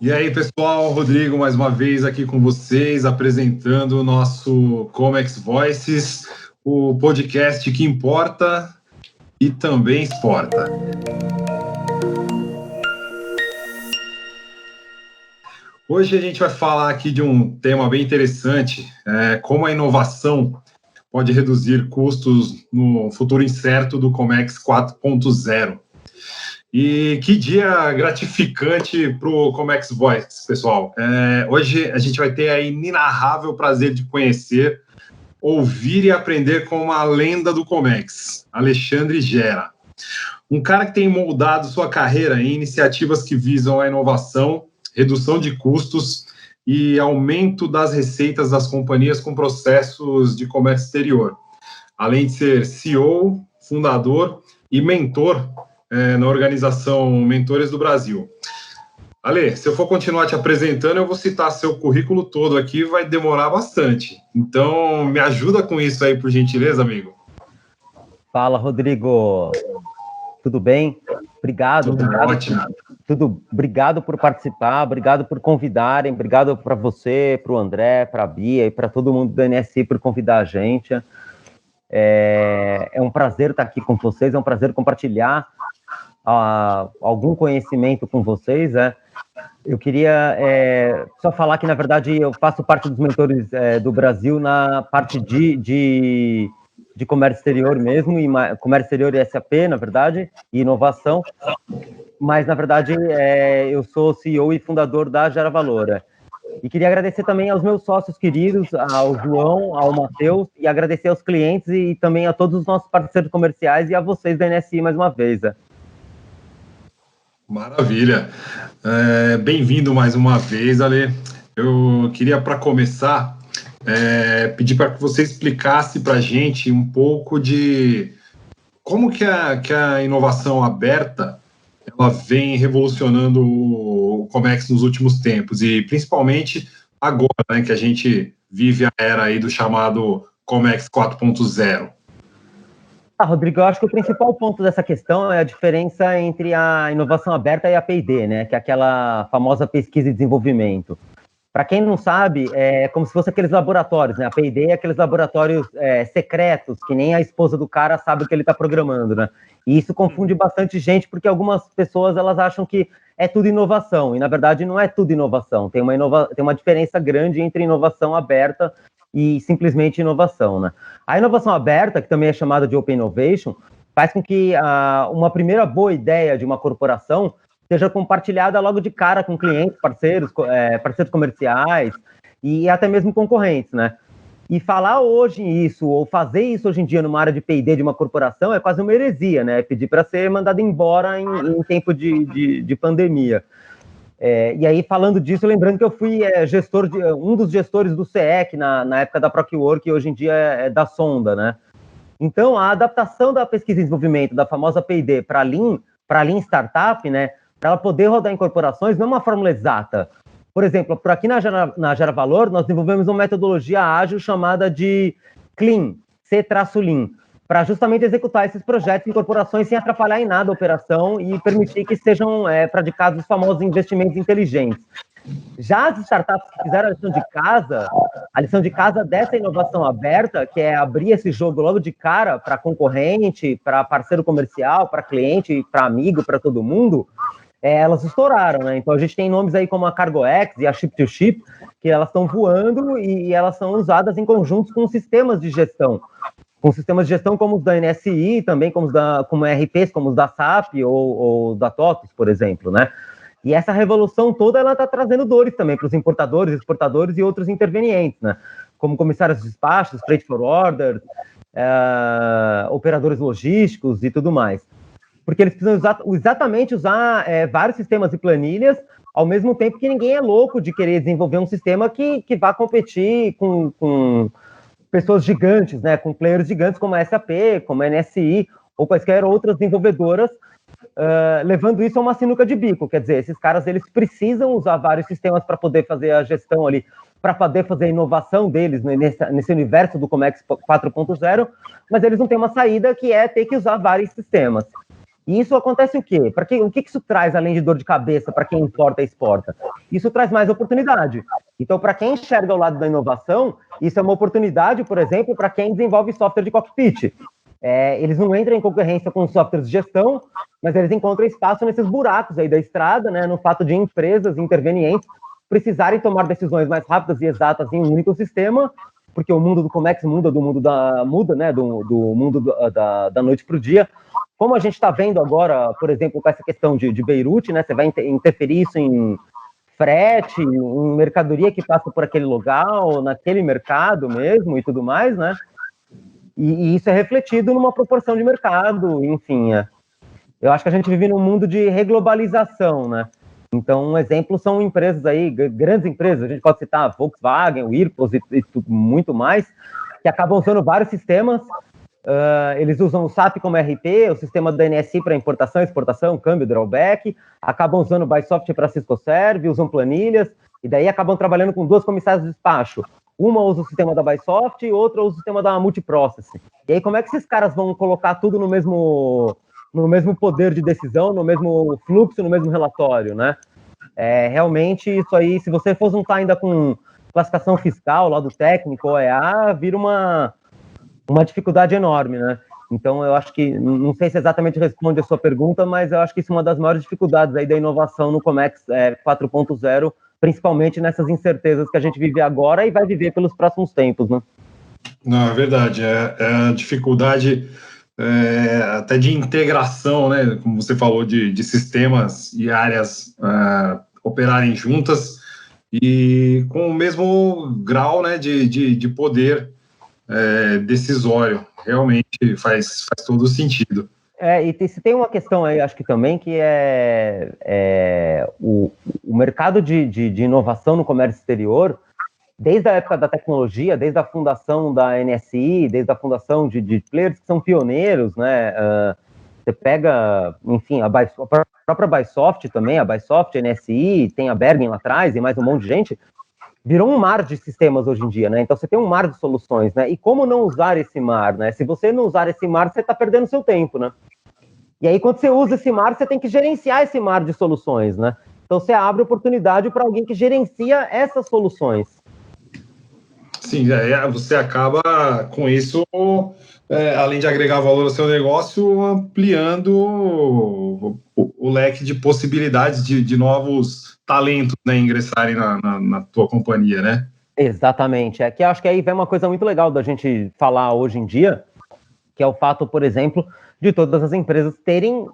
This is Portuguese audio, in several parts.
E aí, pessoal, Rodrigo, mais uma vez aqui com vocês, apresentando o nosso Comex Voices, o podcast que importa e também exporta. Hoje a gente vai falar aqui de um tema bem interessante, como a inovação pode reduzir custos no futuro incerto do Comex 4.0. E que dia gratificante para o Comex Voice, pessoal. Hoje a gente vai ter a inenarrável prazer de conhecer, ouvir e aprender com uma lenda do Comex, Alexandre Gera. Um cara que tem moldado sua carreira em iniciativas que visam a inovação, redução de custos e aumento das receitas das companhias com processos de comércio exterior. Além de ser CEO, fundador e mentor na organização Mentores do Brasil. Ale, se eu for continuar te apresentando, eu vou citar seu currículo todo aqui, vai demorar bastante. Então, me ajuda com isso aí, por gentileza, amigo. Fala, Rodrigo. Tudo bem? Obrigado. Ótimo. Obrigado por participar, obrigado por convidarem, obrigado para você, para o André, para a Bia e para todo mundo do NSI por convidar a gente. É um prazer estar aqui com vocês, é um prazer compartilhar algum conhecimento com vocês, Eu queria só falar que, na verdade, eu faço parte dos mentores do Brasil na parte de comércio exterior mesmo, e comércio exterior e SAP, na verdade, e inovação, mas, na verdade, eu sou CEO e fundador da Gera Valor. E queria agradecer também aos meus sócios queridos, ao João, ao Matheus, e agradecer aos clientes e também a todos os nossos parceiros comerciais e a vocês da NSI mais uma vez. Maravilha. Bem-vindo mais uma vez, Ale. Eu queria, para começar, pedir para que você explicasse para a gente um pouco de como que a inovação aberta ela vem revolucionando o Comex nos últimos tempos, e principalmente agora, né, que a gente vive a era aí do chamado Comex 4.0. Rodrigo, eu acho que o principal ponto dessa questão é a diferença entre a inovação aberta e a P&D, né? Que é aquela famosa pesquisa e desenvolvimento. Para quem não sabe, é como se fosse aqueles laboratórios, né? A P&D é aqueles laboratórios secretos, que nem a esposa do cara sabe o que ele está programando, né? E isso confunde bastante gente, porque algumas pessoas elas acham que é tudo inovação, e na verdade não é tudo inovação. Tem uma diferença grande entre inovação aberta e simplesmente inovação, né? A inovação aberta, que também é chamada de Open Innovation, faz com que uma primeira boa ideia de uma corporação seja compartilhada logo de cara com clientes, parceiros comerciais e até mesmo concorrentes, né? E falar hoje isso, ou fazer isso hoje em dia numa área de P&D de uma corporação é quase uma heresia, né? Pedir para ser mandado embora em tempo de pandemia. E aí, falando disso, lembrando que eu fui um dos gestores do CEEC na época da ProQWork, que hoje em dia é da Sonda, né? Então, a adaptação da pesquisa e desenvolvimento da famosa P&D para Lean Startup, né? Para ela poder rodar em corporações, não é uma fórmula exata. Por exemplo, por aqui na Gera Valor, nós desenvolvemos uma metodologia ágil chamada de Clean, C-Lean, para justamente executar esses projetos em corporações sem atrapalhar em nada a operação e permitir que sejam praticados os famosos investimentos inteligentes. Já as startups que fizeram a lição de casa dessa inovação aberta, que é abrir esse jogo logo de cara para concorrente, para parceiro comercial, para cliente, para amigo, para todo mundo, elas estouraram, né? Então a gente tem nomes aí como a CargoX e a Ship2Ship, que elas estão voando e elas são usadas em conjuntos com sistemas de gestão. Com sistemas de gestão como os da NSI, também como RPs, como os da SAP ou da TOTUS, por exemplo, né? E essa revolução toda, ela está trazendo dores também para os importadores, exportadores e outros intervenientes, né? Como comissários de despachos, freight forwarders, operadores logísticos e tudo mais. Porque eles precisam exatamente usar vários sistemas e planilhas, ao mesmo tempo que ninguém é louco de querer desenvolver um sistema que vá competir com pessoas gigantes, né? Com players gigantes como a SAP, como a NSI, ou quaisquer outras desenvolvedoras, levando isso a uma sinuca de bico. Quer dizer, esses caras eles precisam usar vários sistemas para poder fazer a gestão ali, para poder fazer a inovação deles nesse universo do Comex 4.0, mas eles não têm uma saída que é ter que usar vários sistemas. E isso acontece o quê? O que isso traz além de dor de cabeça para quem importa e exporta? Isso traz mais oportunidade. Então, para quem enxerga o lado da inovação, isso é uma oportunidade, por exemplo, para quem desenvolve software de cockpit. Eles não entram em concorrência com softwares de gestão, mas eles encontram espaço nesses buracos aí da estrada, né, no fato de empresas intervenientes precisarem tomar decisões mais rápidas e exatas em um único sistema, porque o mundo do Comex muda do mundo do mundo da noite para o dia. Como a gente está vendo agora, por exemplo, com essa questão de Beirute, né? Você vai interferir isso em frete, em mercadoria que passa por aquele lugar, ou naquele mercado mesmo e tudo mais, né? E isso é refletido numa proporção de mercado, enfim. Eu acho que a gente vive num mundo de reglobalização, né? Então, um exemplo são empresas aí, grandes empresas, a gente pode citar a Volkswagen, o Whirlpool e muito mais, que acabam usando vários sistemas. Eles usam o SAP como RP, o sistema do NSI para importação, exportação, câmbio, drawback, acabam usando o Bysoft para Cisco Serve, usam planilhas, e daí acabam trabalhando com duas comissárias de despacho. Uma usa o sistema da Bysoft e outra usa o sistema da Multiprocess. E aí, como é que esses caras vão colocar tudo no mesmo poder de decisão, no mesmo fluxo, no mesmo relatório, né? Realmente, isso aí, se você for juntar ainda com classificação fiscal, lado técnico, OEA, vira uma dificuldade enorme, né? Então, eu acho que, não sei se exatamente responde a sua pergunta, mas eu acho que isso é uma das maiores dificuldades aí da inovação no Comex 4.0, principalmente nessas incertezas que a gente vive agora e vai viver pelos próximos tempos, né? Não, é verdade, é a dificuldade até de integração, né? Como você falou, de sistemas e áreas operarem juntas e com o mesmo grau, né, de poder decisório. Realmente faz todo sentido. E se tem uma questão aí, acho que também, que o mercado de inovação no comércio exterior, desde a época da tecnologia, desde a fundação da NSI, desde a fundação de players que são pioneiros, né? Você pega, enfim, a própria Bysoft também, a Bysoft, a NSI, tem a Bergen lá atrás e mais um monte de gente, virou um mar de sistemas hoje em dia, né? Então você tem um mar de soluções, né? E como não usar esse mar, né? Se você não usar esse mar, você está perdendo seu tempo, né? E aí, quando você usa esse mar, você tem que gerenciar esse mar de soluções, né? Então você abre oportunidade para alguém que gerencia essas soluções. Sim, você acaba com isso, além de agregar valor ao seu negócio, ampliando o leque de possibilidades de novos talentos, né, ingressarem na tua companhia, né? Exatamente. Que acho que aí vem uma coisa muito legal da gente falar hoje em dia, que é o fato, por exemplo, de todas as empresas terem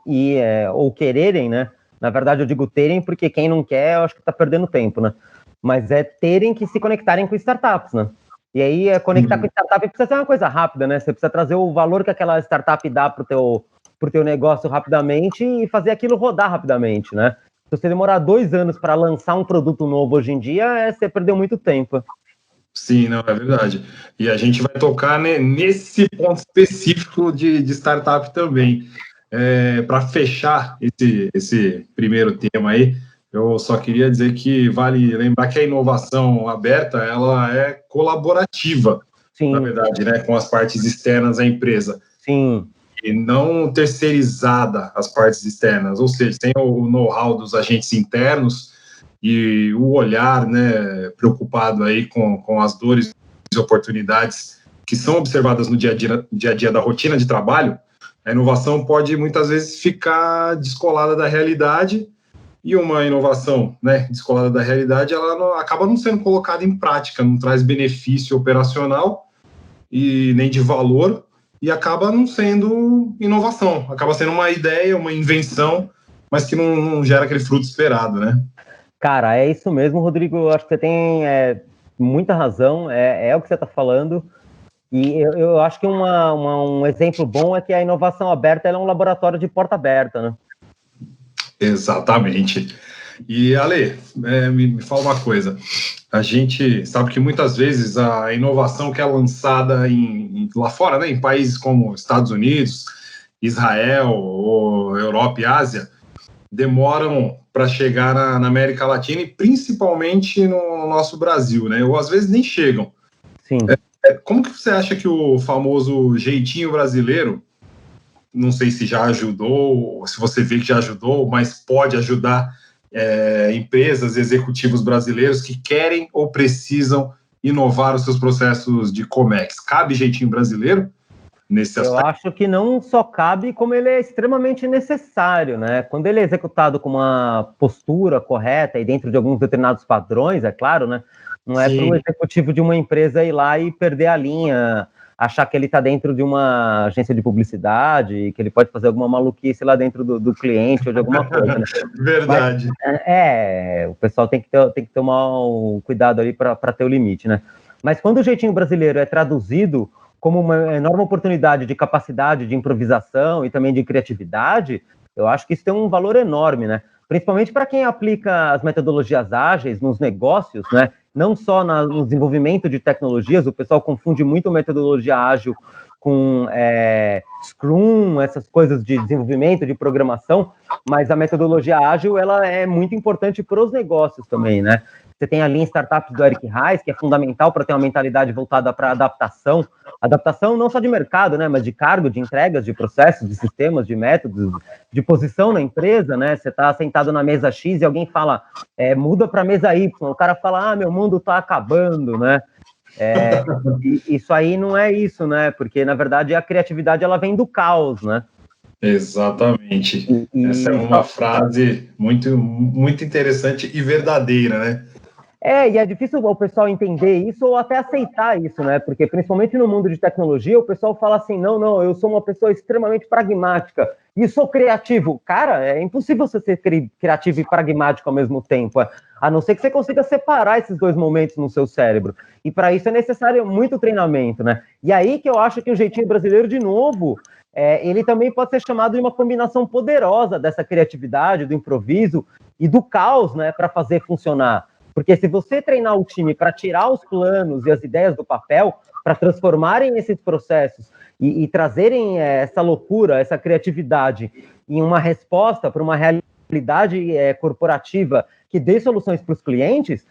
ou quererem, né? Na verdade, eu digo terem porque quem não quer, eu acho que está perdendo tempo, né? Mas terem que se conectarem com startups, né? E aí, conectar com startup precisa ser uma coisa rápida, né? Você precisa trazer o valor que aquela startup dá pro teu negócio rapidamente e fazer aquilo rodar rapidamente, né? Se você demorar 2 anos para lançar um produto novo hoje em dia, você perdeu muito tempo. Sim, não, é verdade. E a gente vai tocar, né, nesse ponto específico de startup também. Para fechar esse primeiro tema aí, eu só queria dizer que vale lembrar que a inovação aberta, ela é colaborativa, Sim. na verdade, né, com as partes externas da empresa. Sim. E não terceirizada as partes externas, ou seja, tem o know-how dos agentes internos e o olhar, né, preocupado aí com as dores e oportunidades que são observadas no dia a dia da rotina de trabalho. A inovação pode muitas vezes ficar descolada da realidade, e uma inovação, né, descolada da realidade, ela acaba não sendo colocada em prática, não traz benefício operacional e nem de valor, e acaba não sendo inovação, acaba sendo uma ideia, uma invenção, mas que não gera aquele fruto esperado, né? Cara, é isso mesmo, Rodrigo. Eu acho que você tem muita razão, é o que você está falando. E eu acho que um exemplo bom é que a inovação aberta ela é um laboratório de porta aberta, né? Exatamente. E, Ale, me fala uma coisa. A gente sabe que muitas vezes a inovação que é lançada lá fora, né, em países como Estados Unidos, Israel, ou Europa e Ásia, demoram para chegar na América Latina e principalmente no nosso Brasil, né? Ou às vezes nem chegam. Sim. Como que você acha que o famoso jeitinho brasileiro não sei se já ajudou, se você vê que já ajudou, mas pode ajudar empresas, executivos brasileiros que querem ou precisam inovar os seus processos de Comex. Cabe jeitinho brasileiro nesse aspecto? Eu acho que não só cabe, como ele é extremamente necessário, né? Quando ele é executado com uma postura correta e dentro de alguns determinados padrões, é claro, né? Não é para o executivo de uma empresa ir lá e perder a linha, achar que ele está dentro de uma agência de publicidade, que ele pode fazer alguma maluquice lá dentro do cliente ou de alguma coisa, né? Verdade. Mas, o pessoal tem que tomar um cuidado ali para ter o limite, né? Mas quando o jeitinho brasileiro é traduzido como uma enorme oportunidade de capacidade de improvisação e também de criatividade, eu acho que isso tem um valor enorme, né? Principalmente para quem aplica as metodologias ágeis nos negócios, né? Não só no desenvolvimento de tecnologias, o pessoal confunde muito metodologia ágil com Scrum, essas coisas de desenvolvimento, de programação, mas a metodologia ágil, ela é muito importante para os negócios também, né? Você tem a linha Startups do Eric Ries, que é fundamental para ter uma mentalidade voltada para adaptação não só de mercado, né, mas de cargo, de entregas, de processos, de sistemas, de métodos, de posição na empresa, né? Você está sentado na mesa X e alguém fala, muda para a mesa Y, o cara fala, meu mundo está acabando, né? Isso aí não é isso, né? Porque, na verdade, a criatividade, ela vem do caos, né? Exatamente. Essa é uma frase muito, muito interessante e verdadeira, né? E é difícil o pessoal entender isso ou até aceitar isso, né? Porque, principalmente no mundo de tecnologia, o pessoal fala assim, não, eu sou uma pessoa extremamente pragmática e sou criativo. Cara, é impossível você ser criativo e pragmático ao mesmo tempo, a não ser que você consiga separar esses dois momentos no seu cérebro. E para isso é necessário muito treinamento, né? E aí que eu acho que o jeitinho brasileiro, de novo, ele também pode ser chamado de uma combinação poderosa dessa criatividade, do improviso e do caos, né? Para fazer funcionar. Porque se você treinar o time para tirar os planos e as ideias do papel, para transformarem esses processos e trazerem essa loucura, essa criatividade em uma resposta para uma realidade corporativa que dê soluções para os clientes,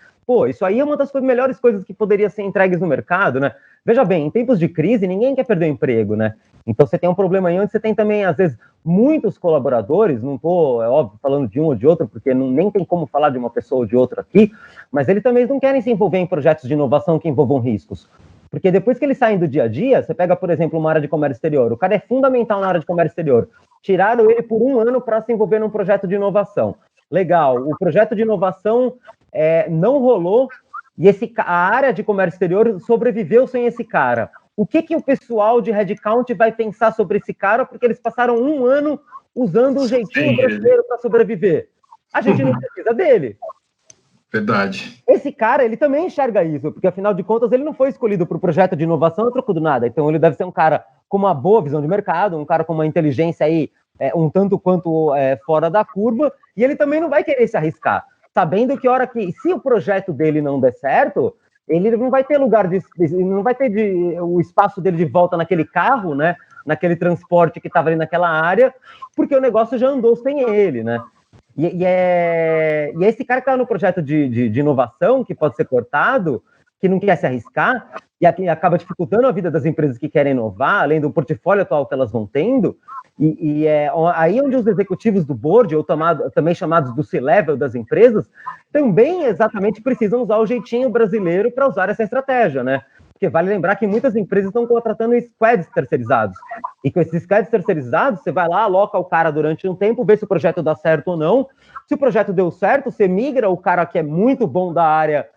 isso aí é uma das melhores coisas que poderia ser entregues no mercado, né? Veja bem, em tempos de crise, ninguém quer perder o emprego, né? Então você tem um problema aí onde você tem também, às vezes, muitos colaboradores, não estou, óbvio, falando de um ou de outro, porque nem tem como falar de uma pessoa ou de outra aqui, mas eles também não querem se envolver em projetos de inovação que envolvam riscos. Porque depois que eles saem do dia a dia, você pega, por exemplo, uma área de comércio exterior, o cara é fundamental na área de comércio exterior, tiraram ele por 1 ano para se envolver num projeto de inovação. Legal, o projeto de inovação não rolou, e a área de comércio exterior sobreviveu sem esse cara. O que o pessoal de headcount vai pensar sobre esse cara, porque eles passaram 1 ano usando o jeitinho brasileiro para sobreviver? A gente não precisa dele. Verdade. Esse cara, ele também enxerga isso, porque afinal de contas ele não foi escolhido para o projeto de inovação a troco do nada. Então ele deve ser um cara com uma boa visão de mercado, um cara com uma inteligência aí um tanto quanto fora da curva, e ele também não vai querer se arriscar, sabendo que se o projeto dele não der certo, ele não vai ter não vai ter o espaço dele de volta naquele carro, né? Naquele transporte que estava ali naquela área, porque o negócio já andou sem ele, né? E é esse cara que está no projeto de inovação, que pode ser cortado, que não quer se arriscar, e acaba dificultando a vida das empresas que querem inovar, além do portfólio atual que elas vão tendo, e é aí onde os executivos do board, ou também chamados do C-level das empresas, também exatamente precisam usar o jeitinho brasileiro para usar essa estratégia, né? Porque vale lembrar que muitas empresas estão contratando squads terceirizados. E com esses squads terceirizados, você vai lá, aloca o cara durante um tempo, vê se o projeto dá certo ou não. Se o projeto deu certo, você migra o cara que é muito bom da área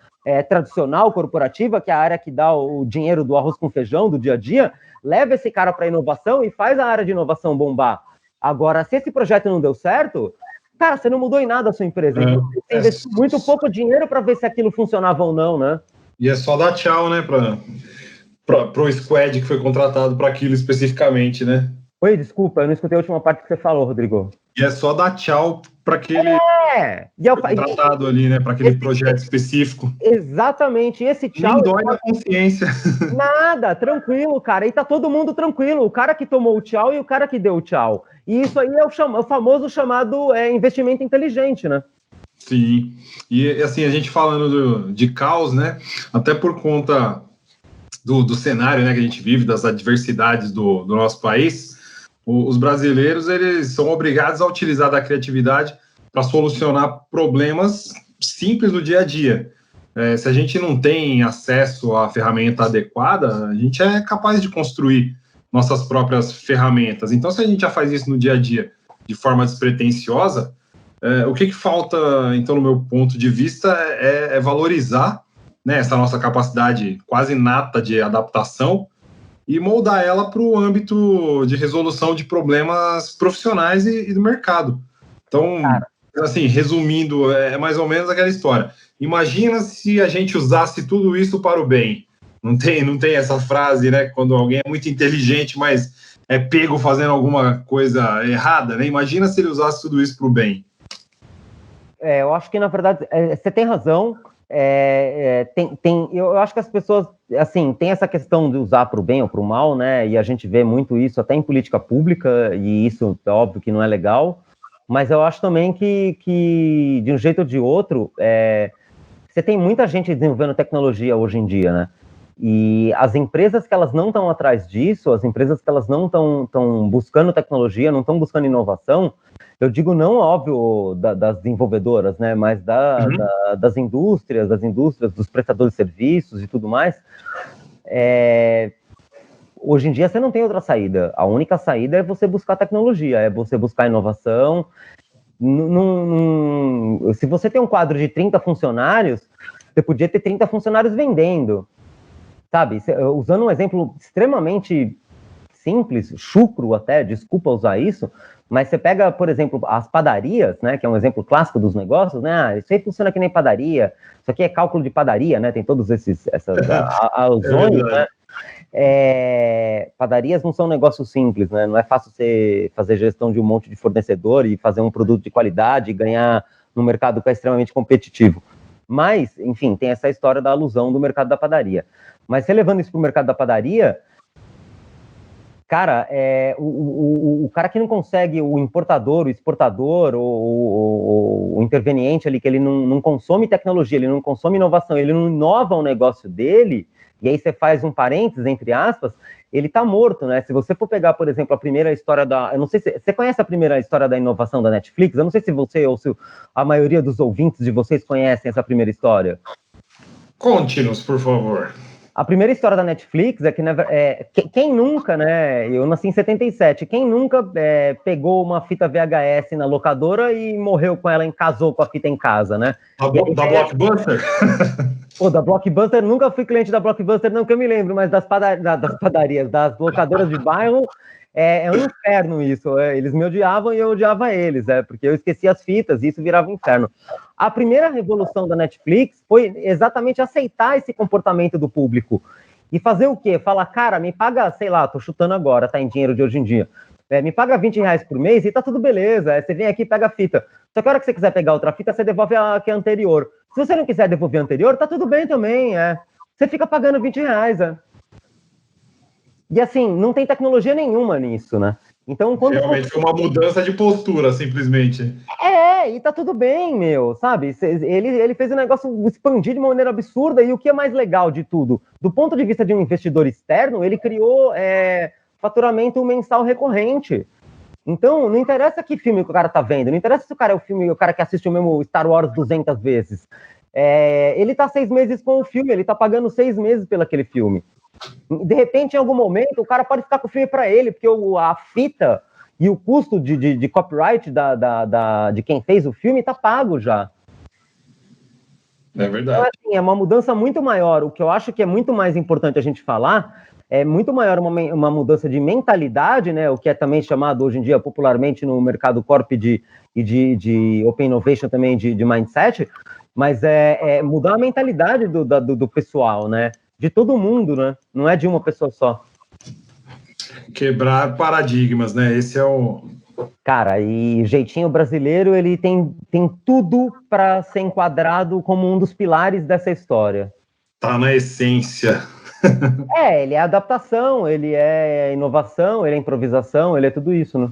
tradicional, corporativa, que é a área que dá o dinheiro do arroz com feijão, do dia a dia, leva esse cara para a inovação e faz a área de inovação bombar. Agora, se esse projeto não deu certo, cara, você não mudou em nada a sua empresa. Você investiu muito pouco dinheiro para ver se aquilo funcionava ou não, né? E é só dar tchau, né, para o squad que foi contratado para aquilo especificamente, né? Oi, desculpa, eu não escutei a última parte que você falou, Rodrigo. E é só dar tchau para aquele contratado ali, né, para aquele projeto específico. Exatamente, esse tchau... Nem dói na consciência. Nada, tranquilo, cara, e tá todo mundo tranquilo, o cara que tomou o tchau e o cara que deu o tchau. E isso aí é o famoso chamado investimento inteligente, né? Sim, e assim, a gente falando de caos, né, até por conta do cenário, né, que a gente vive, das adversidades do nosso país, os brasileiros eles são obrigados a utilizar da criatividade para solucionar problemas simples do dia a dia. Se a gente não tem acesso à ferramenta adequada, a gente é capaz de construir nossas próprias ferramentas. Então, se a gente já faz isso no dia a dia de forma despretensiosa, o que falta, então, no meu ponto de vista, é valorizar, né, essa nossa capacidade quase inata de adaptação e moldar ela para o âmbito de resolução de problemas profissionais e do mercado. Então, assim, resumindo, é mais ou menos aquela história. Imagina se a gente usasse tudo isso para o bem. Não tem essa frase, né? Quando alguém é muito inteligente, mas é pego fazendo alguma coisa errada, né? Imagina se ele usasse tudo isso para o bem. Eu acho que, na verdade, você tem razão. Eu acho que as pessoas, assim, tem essa questão de usar para o bem ou para o mal, né? E a gente vê muito isso até em política pública, e isso é óbvio que não é legal. Mas eu acho também que de um jeito ou de outro, você tem muita gente desenvolvendo tecnologia hoje em dia, né? E as empresas que elas não estão atrás disso, as empresas que elas não estão buscando tecnologia, não estão buscando inovação, eu digo não, óbvio, das desenvolvedoras, né? Mas das indústrias, dos prestadores de serviços e tudo mais. Hoje em dia você não tem outra saída. A única saída é você buscar tecnologia, é você buscar inovação. Se você tem um quadro de 30 funcionários, você podia ter 30 funcionários vendendo, sabe? Usando um exemplo extremamente simples, chucro até, desculpa usar isso, mas você pega, por exemplo, as padarias, né, que é um exemplo clássico dos negócios, né? Isso aí funciona que nem padaria, isso aqui é cálculo de padaria, né? Tem todos essas alusões, né? Padarias não são um negócio simples, né? Não é fácil você fazer gestão de um monte de fornecedor e fazer um produto de qualidade e ganhar no mercado que é extremamente competitivo. Mas, enfim, tem essa história da alusão do mercado da padaria. Mas você levando isso para o mercado da padaria, cara, o cara que não consegue, o importador, o exportador, o interveniente ali, que ele não consome tecnologia, ele não consome inovação, ele não inova o negócio dele, e aí você faz um parênteses, entre aspas, ele tá morto, né? Se você for pegar, por exemplo, a primeira história eu não sei se você conhece a primeira história da inovação da Netflix, eu não sei se você ou se a maioria dos ouvintes de vocês conhecem essa primeira história. Conte-nos, por favor. A primeira história da Netflix é que quem nunca, né? Eu nasci em 77. Quem nunca pegou uma fita VHS na locadora e morreu com ela, casou com a fita em casa, né? Da Blockbuster? Pô, da Blockbuster, nunca fui cliente da Blockbuster, não que eu me lembro, mas das padarias, das locadoras de bairro, é um inferno isso. Eles me odiavam e eu odiava eles, porque eu esquecia as fitas e isso virava um inferno. A primeira revolução da Netflix foi exatamente aceitar esse comportamento do público e fazer o quê? Falar, cara, me paga, sei lá, tô chutando agora, tá, em dinheiro de hoje em dia, me paga R$20 por mês e tá tudo beleza, você vem aqui e pega a fita. Só que a hora que você quiser pegar outra fita, você devolve a que é anterior. Se você não quiser devolver a anterior, tá tudo bem também, Você fica pagando R$20, E assim, não tem tecnologia nenhuma nisso, né? Então, realmente foi uma mudança de postura, simplesmente. E tá tudo bem, meu, sabe? Ele fez o negócio expandir de uma maneira absurda, e o que é mais legal de tudo? Do ponto de vista de um investidor externo, ele criou faturamento mensal recorrente. Então, não interessa que filme que o cara tá vendo, não interessa se o cara é o cara que assiste o mesmo Star Wars 200 vezes. Ele tá 6 meses com o filme, ele tá pagando 6 meses pelo aquele filme. De repente, em algum momento, o cara pode ficar com o filme para ele, porque a fita e o custo de copyright de quem fez o filme tá pago já. É verdade. Então, assim, é uma mudança muito maior. O que eu acho que é muito mais importante a gente falar é muito maior uma mudança de mentalidade, né? O que é também chamado hoje em dia popularmente no mercado corp de Open Innovation também de mindset, mas mudar a mentalidade do pessoal, né? De todo mundo, né? Não é de uma pessoa só. Quebrar paradigmas, né? Esse é o... Cara, e o jeitinho brasileiro, ele tem tudo para ser enquadrado como um dos pilares dessa história. Tá na essência. Ele é adaptação, ele é inovação, ele é improvisação, ele é tudo isso, né?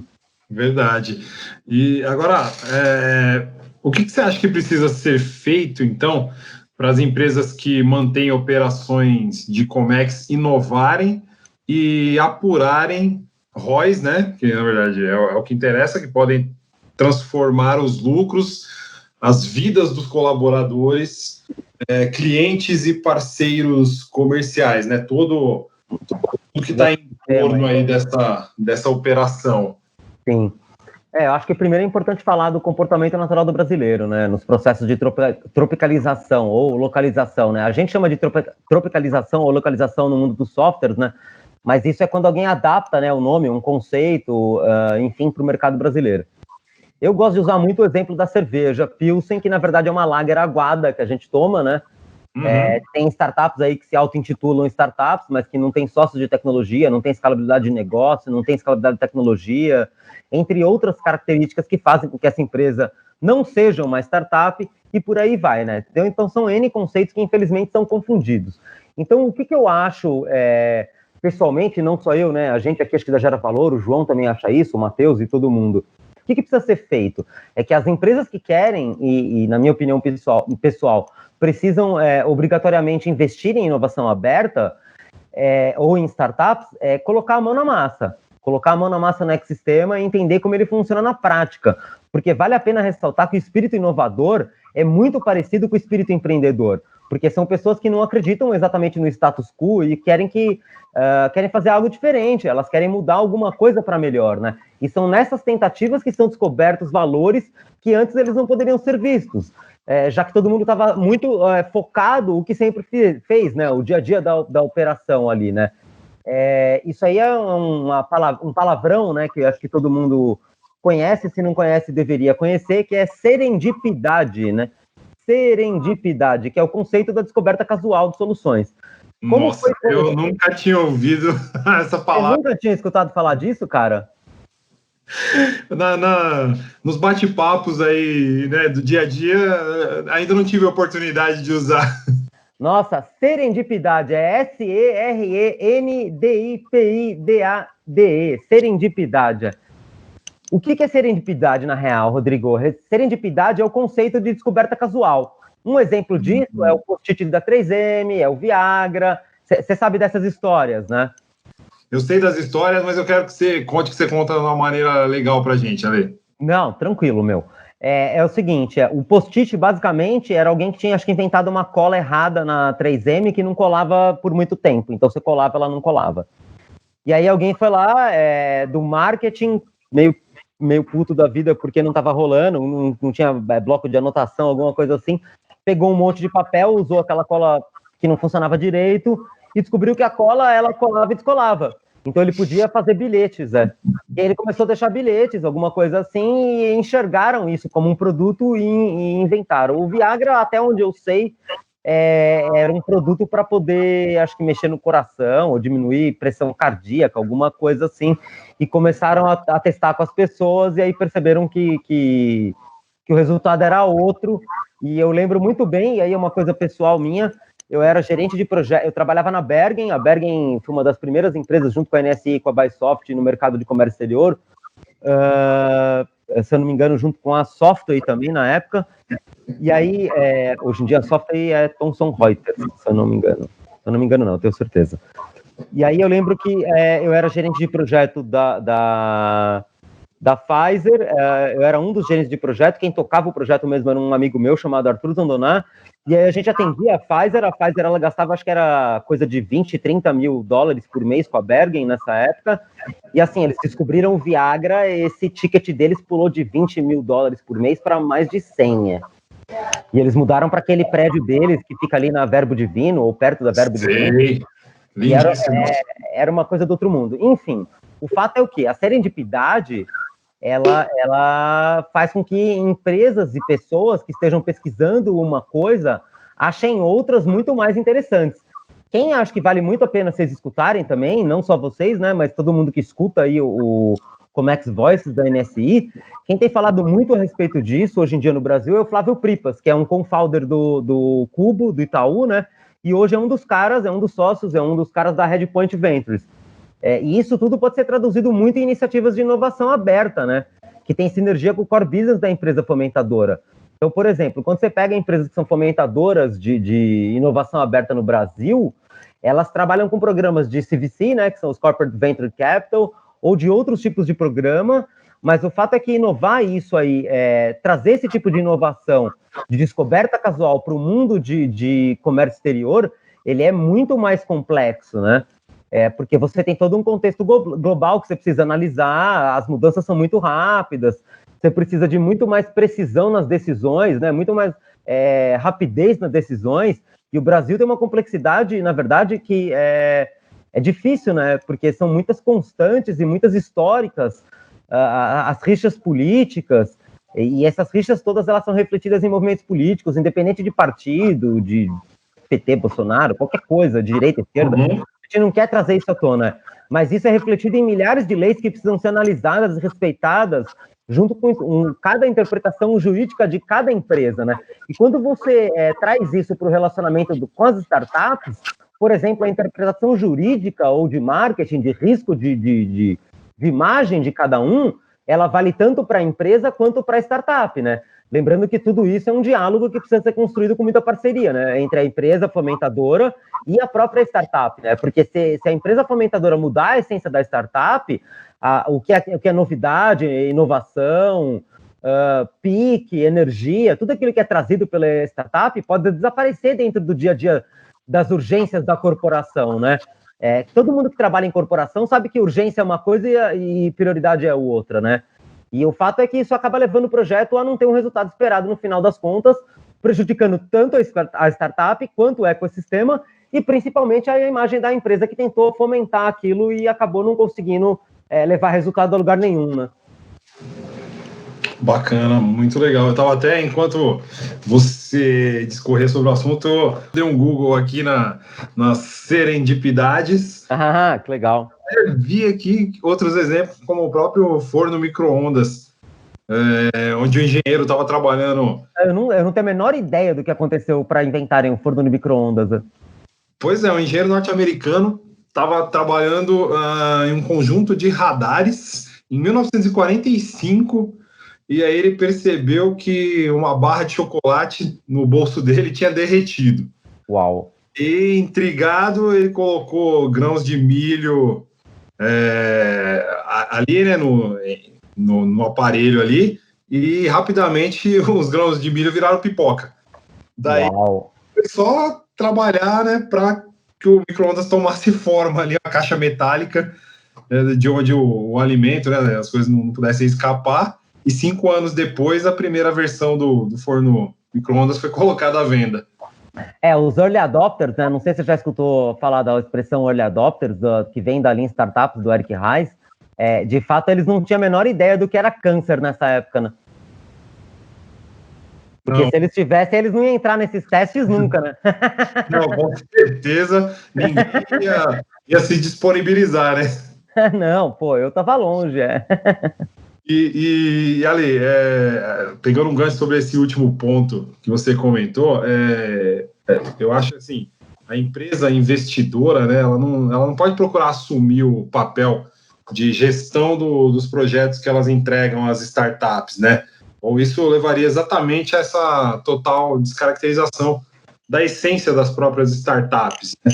Verdade. E agora, o que você acha que precisa ser feito, então, para as empresas que mantêm operações de Comex inovarem e apurarem ROIs, né? Que na verdade é o que interessa, que podem transformar os lucros, as vidas dos colaboradores, clientes e parceiros comerciais, né? Tudo que está em torno aí dessa operação. Sim. Eu acho que primeiro é importante falar do comportamento natural do brasileiro, né? Nos processos de tropicalização ou localização, né? A gente chama de tropicalização ou localização no mundo dos softwares, né? Mas isso é quando alguém adapta, né, o nome, um conceito, enfim, para o mercado brasileiro. Eu gosto de usar muito o exemplo da cerveja Pilsen, que na verdade é uma lager aguada que a gente toma, né? Tem startups aí que se auto-intitulam startups, mas que não tem sócios de tecnologia, não tem escalabilidade de negócio, não tem escalabilidade de tecnologia, entre outras características que fazem com que essa empresa não seja uma startup e por aí vai, né? Então são N conceitos que infelizmente são confundidos. Então o que eu acho, pessoalmente, não só eu, né? A gente aqui acho que da Gera Valor, o João também acha isso, o Matheus e todo mundo. O que precisa ser feito? É que as empresas que querem, e na minha opinião pessoal precisam obrigatoriamente investir em inovação aberta ou em startups, colocar a mão na massa. Colocar a mão na massa no ecossistema e entender como ele funciona na prática. Porque vale a pena ressaltar que o espírito inovador é muito parecido com o espírito empreendedor. Porque são pessoas que não acreditam exatamente no status quo e querem fazer algo diferente, elas querem mudar alguma coisa para melhor, né? E são nessas tentativas que são descobertos valores que antes eles não poderiam ser vistos. Já que todo mundo estava muito focado o que sempre fez, né? O dia a dia da operação ali, né? Isso aí é um palavrão, né? Que eu acho que todo mundo conhece, se não conhece, deveria conhecer, que é serendipidade, né? Serendipidade, que é o conceito da descoberta casual de soluções. Nossa, eu nunca tinha ouvido essa palavra. Você nunca tinha escutado falar disso, cara? Nos bate-papos aí, né, do dia a dia, ainda não tive a oportunidade de usar. Nossa, serendipidade é SERENDIPIDADE, serendipidade. O que é serendipidade, na real, Rodrigo? Serendipidade é o conceito de descoberta casual. Um exemplo disso é o post-it da 3M, é o Viagra. Você sabe dessas histórias, né? Eu sei das histórias, mas eu quero que você conte, que você conta de uma maneira legal pra gente, Ale. Não, tranquilo, meu. É o seguinte, o post-it, basicamente, era alguém que tinha, acho que, inventado uma cola errada na 3M que não colava por muito tempo. Então, você colava, ela não colava. E aí, alguém foi lá, do marketing, meio puto da vida, porque não estava rolando, não tinha bloco de anotação, alguma coisa assim, pegou um monte de papel, usou aquela cola que não funcionava direito e descobriu que a cola, ela colava e descolava. Então ele podia fazer bilhetes, E ele começou a deixar bilhetes, alguma coisa assim, e enxergaram isso como um produto e inventaram. O Viagra, até onde eu sei, era um produto para poder, acho que, mexer no coração ou diminuir pressão cardíaca, alguma coisa assim, e começaram a testar com as pessoas e aí perceberam que o resultado era outro. E eu lembro muito bem, e aí é uma coisa pessoal minha, eu era gerente de projeto, eu trabalhava na Bergen, a Bergen foi uma das primeiras empresas, junto com a NSI e com a Bysoft, no mercado de comércio exterior, se eu não me engano, junto com a Software também, na época. E aí, hoje em dia, a Software é Thomson Reuters, se eu não me engano. Se eu não me engano, não, eu tenho certeza. E aí eu lembro que eu era gerente de projeto da Pfizer, eu era um dos gerentes de projeto, quem tocava o projeto mesmo era um amigo meu chamado Arthur Zandoná, e aí a gente atendia a Pfizer ela gastava, acho que era coisa de 20, 30 mil dólares por mês com a Bergen nessa época, e assim, eles descobriram o Viagra, esse ticket deles pulou de 20 mil dólares por mês para mais de 100, E eles mudaram para aquele prédio deles, que fica ali na Verbo Divino, ou perto da Verbo Divino. E era uma coisa do outro mundo. Enfim, o fato é o quê? A serendipidade, ela faz com que empresas e pessoas que estejam pesquisando uma coisa achem outras muito mais interessantes. Quem acha que vale muito a pena vocês escutarem também, não só vocês, né, mas todo mundo que escuta aí o Comex Voices da NSI, quem tem falado muito a respeito disso hoje em dia no Brasil é o Flávio Pripas, que é um co-founder do Cubo, do Itaú, né, e hoje é um dos caras, é um dos sócios, é um dos caras da Redpoint Ventures. E isso tudo pode ser traduzido muito em iniciativas de inovação aberta, né? Que tem sinergia com o core business da empresa fomentadora. Então, por exemplo, quando você pega empresas que são fomentadoras de inovação aberta no Brasil, elas trabalham com programas de CVC, né? Que são os Corporate Venture Capital, ou de outros tipos de programa, mas o fato é que inovar isso aí, trazer esse tipo de inovação, de descoberta casual para o mundo de comércio exterior, ele é muito mais complexo, né? Porque você tem todo um contexto global que você precisa analisar, as mudanças são muito rápidas, você precisa de muito mais precisão nas decisões, né? Muito mais rapidez nas decisões, e o Brasil tem uma complexidade, na verdade, que é difícil, né? Porque são muitas constantes e muitas históricas, as rixas políticas, e essas rixas todas elas são refletidas em movimentos políticos, independente de partido, de PT, Bolsonaro, qualquer coisa, direita, esquerda. A gente não quer trazer isso à tona, mas isso é refletido em milhares de leis que precisam ser analisadas e respeitadas, junto com cada interpretação jurídica de cada empresa, né? E quando você traz isso para o relacionamento com as startups, por exemplo, a interpretação jurídica ou de marketing, de risco de imagem de cada um, ela vale tanto para a empresa quanto para a startup, né? Lembrando que tudo isso é um diálogo que precisa ser construído com muita parceria, né? Entre a empresa fomentadora e a própria startup, né? Porque se a empresa fomentadora mudar a essência da startup, o que é novidade, inovação, pique, energia, tudo aquilo que é trazido pela startup pode desaparecer dentro do dia a dia das urgências da corporação, né? Todo mundo que trabalha em corporação sabe que urgência é uma coisa e prioridade é outra, né? E o fato é que isso acaba levando o projeto a não ter um resultado esperado no final das contas, prejudicando tanto a startup quanto o ecossistema e principalmente a imagem da empresa que tentou fomentar aquilo e acabou não conseguindo levar resultado a lugar nenhum, né? Bacana, muito legal. Eu estava até, enquanto você discorrer sobre o assunto, eu dei um Google aqui nas serendipidades. Ah, que legal. Eu vi aqui outros exemplos, como o próprio forno micro-ondas, onde o engenheiro estava trabalhando. Eu não tenho a menor ideia do que aconteceu para inventarem o forno de micro-ondas. Pois é, um engenheiro norte-americano estava trabalhando em um conjunto de radares em 1945. E aí ele percebeu que uma barra de chocolate no bolso dele tinha derretido. Uau! E, intrigado, ele colocou grãos de milho ali, né, no aparelho ali, e rapidamente os grãos de milho viraram pipoca. Daí Uau. foi só trabalhar, né, para que o micro-ondas tomasse forma ali, a caixa metálica, de onde o alimento, né, as coisas não pudessem escapar. E 5 anos depois, a primeira versão do forno micro-ondas foi colocada à venda. Os early adopters, né? Não sei se você já escutou falar da expressão early adopters, que vem da linha Startups do Eric Ries. De fato, eles não tinham a menor ideia do que era câncer nessa época, né? Porque se eles tivessem, eles não iam entrar nesses testes nunca, né? Não, com certeza, ninguém ia se disponibilizar, né? Não, pô, eu tava longe, E Ale, pegando um gancho sobre esse último ponto que você comentou, eu acho assim, a empresa investidora, né, ela não pode procurar assumir o papel de gestão dos projetos que elas entregam às startups, né? Ou isso levaria exatamente a essa total descaracterização da essência das próprias startups, né?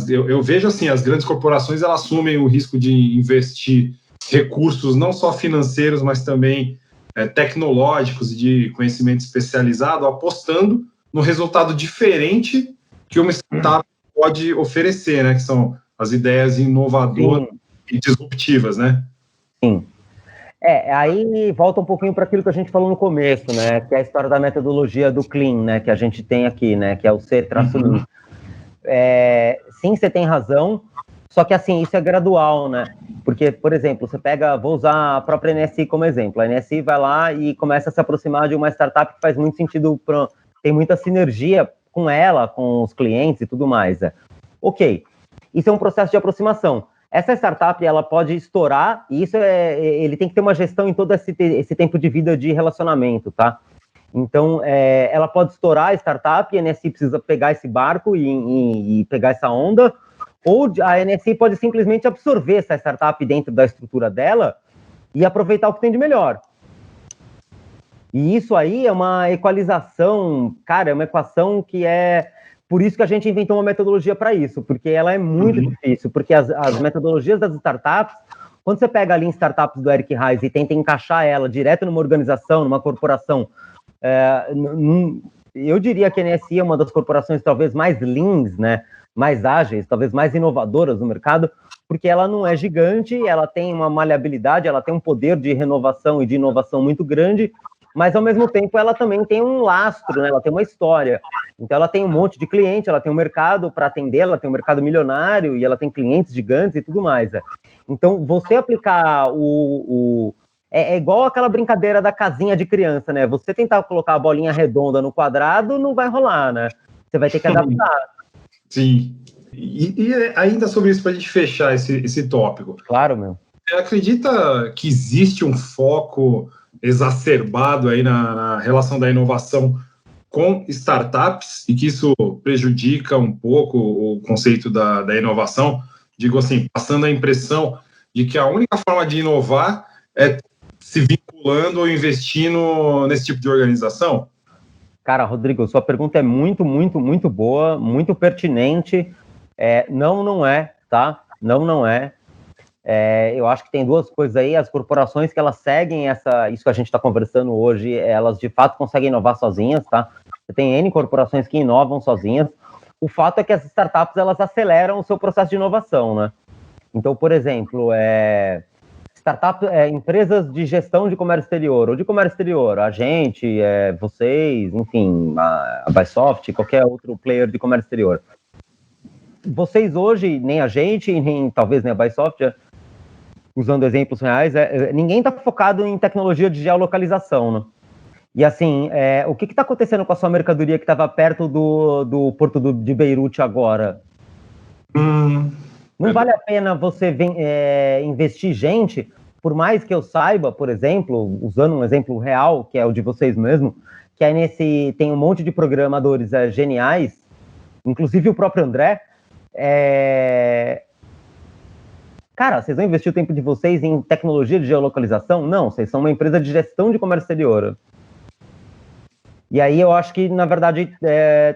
Eu vejo assim, as grandes corporações elas assumem o risco de investir recursos não só financeiros, mas também tecnológicos e de conhecimento especializado, apostando no resultado diferente que uma startup pode oferecer, né? Que são as ideias inovadoras e disruptivas, né? Sim. Aí volta um pouquinho para aquilo que a gente falou no começo, né? Que é a história da metodologia do Clean, né? Que a gente tem aqui, né? Que é o C-Lean. Sim, você tem razão, só que assim, isso é gradual, né? Porque, por exemplo, você pega, vou usar a própria NSI como exemplo, a NSI vai lá e começa a se aproximar de uma startup que faz muito sentido, tem muita sinergia com ela, com os clientes e tudo mais. Ok, isso é um processo de aproximação. Essa startup, ela pode estourar, e isso ele tem que ter uma gestão em todo esse tempo de vida de relacionamento, tá? Então, ela pode estourar a startup, e a NSI precisa pegar esse barco e pegar essa onda, ou a NSI pode simplesmente absorver essa startup dentro da estrutura dela e aproveitar o que tem de melhor. E isso aí é uma equalização, cara, é uma equação que Por isso que a gente inventou uma metodologia para isso, porque ela é muito difícil, porque as metodologias das startups, quando você pega ali em startups do Eric Ries e tenta encaixar ela direto numa organização, numa corporação, eu diria que a NSI é uma das corporações talvez mais leans, né, mais ágeis, talvez mais inovadoras no mercado, porque ela não é gigante, ela tem uma maleabilidade, ela tem um poder de renovação e de inovação muito grande, mas ao mesmo tempo ela também tem um lastro, né? Ela tem uma história. Então ela tem um monte de cliente, ela tem um mercado para atender, ela tem um mercado milionário e ela tem clientes gigantes e tudo mais. Então você aplicar é igual aquela brincadeira da casinha de criança, né? Você tentar colocar a bolinha redonda no quadrado, não vai rolar, né? Você vai ter que adaptar. Sim. E ainda sobre isso, para a gente fechar esse tópico. Claro, meu. Você acredita que existe um foco exacerbado aí na relação da inovação com startups e que isso prejudica um pouco o conceito da inovação? Digo assim, passando a impressão de que a única forma de inovar é se vinculando ou investindo nesse tipo de organização? Cara, Rodrigo, sua pergunta é muito, muito, muito boa, muito pertinente. Não é, tá? Não é. Eu acho que tem duas coisas aí. As corporações que elas seguem isso que a gente está conversando hoje, elas de fato conseguem inovar sozinhas, tá? Você tem N corporações que inovam sozinhas. O fato é que as startups, elas aceleram o seu processo de inovação, né? Então, por exemplo, empresas de gestão de comércio exterior, ou de comércio exterior, a gente, vocês, enfim, a Bysoft, qualquer outro player de comércio exterior. Vocês hoje, nem a gente, nem talvez nem a Bysoft, usando exemplos reais, ninguém está focado em tecnologia de geolocalização, né? E assim, o que está acontecendo com a sua mercadoria que estava perto do porto de Beirute agora? Não vale a pena você investir gente, por mais que eu saiba, por exemplo, usando um exemplo real, que é o de vocês mesmo, que tem um monte de programadores geniais, inclusive o próprio André. Cara, vocês vão investir o tempo de vocês em tecnologia de geolocalização? Não, vocês são uma empresa de gestão de comércio exterior. E aí eu acho que, na verdade,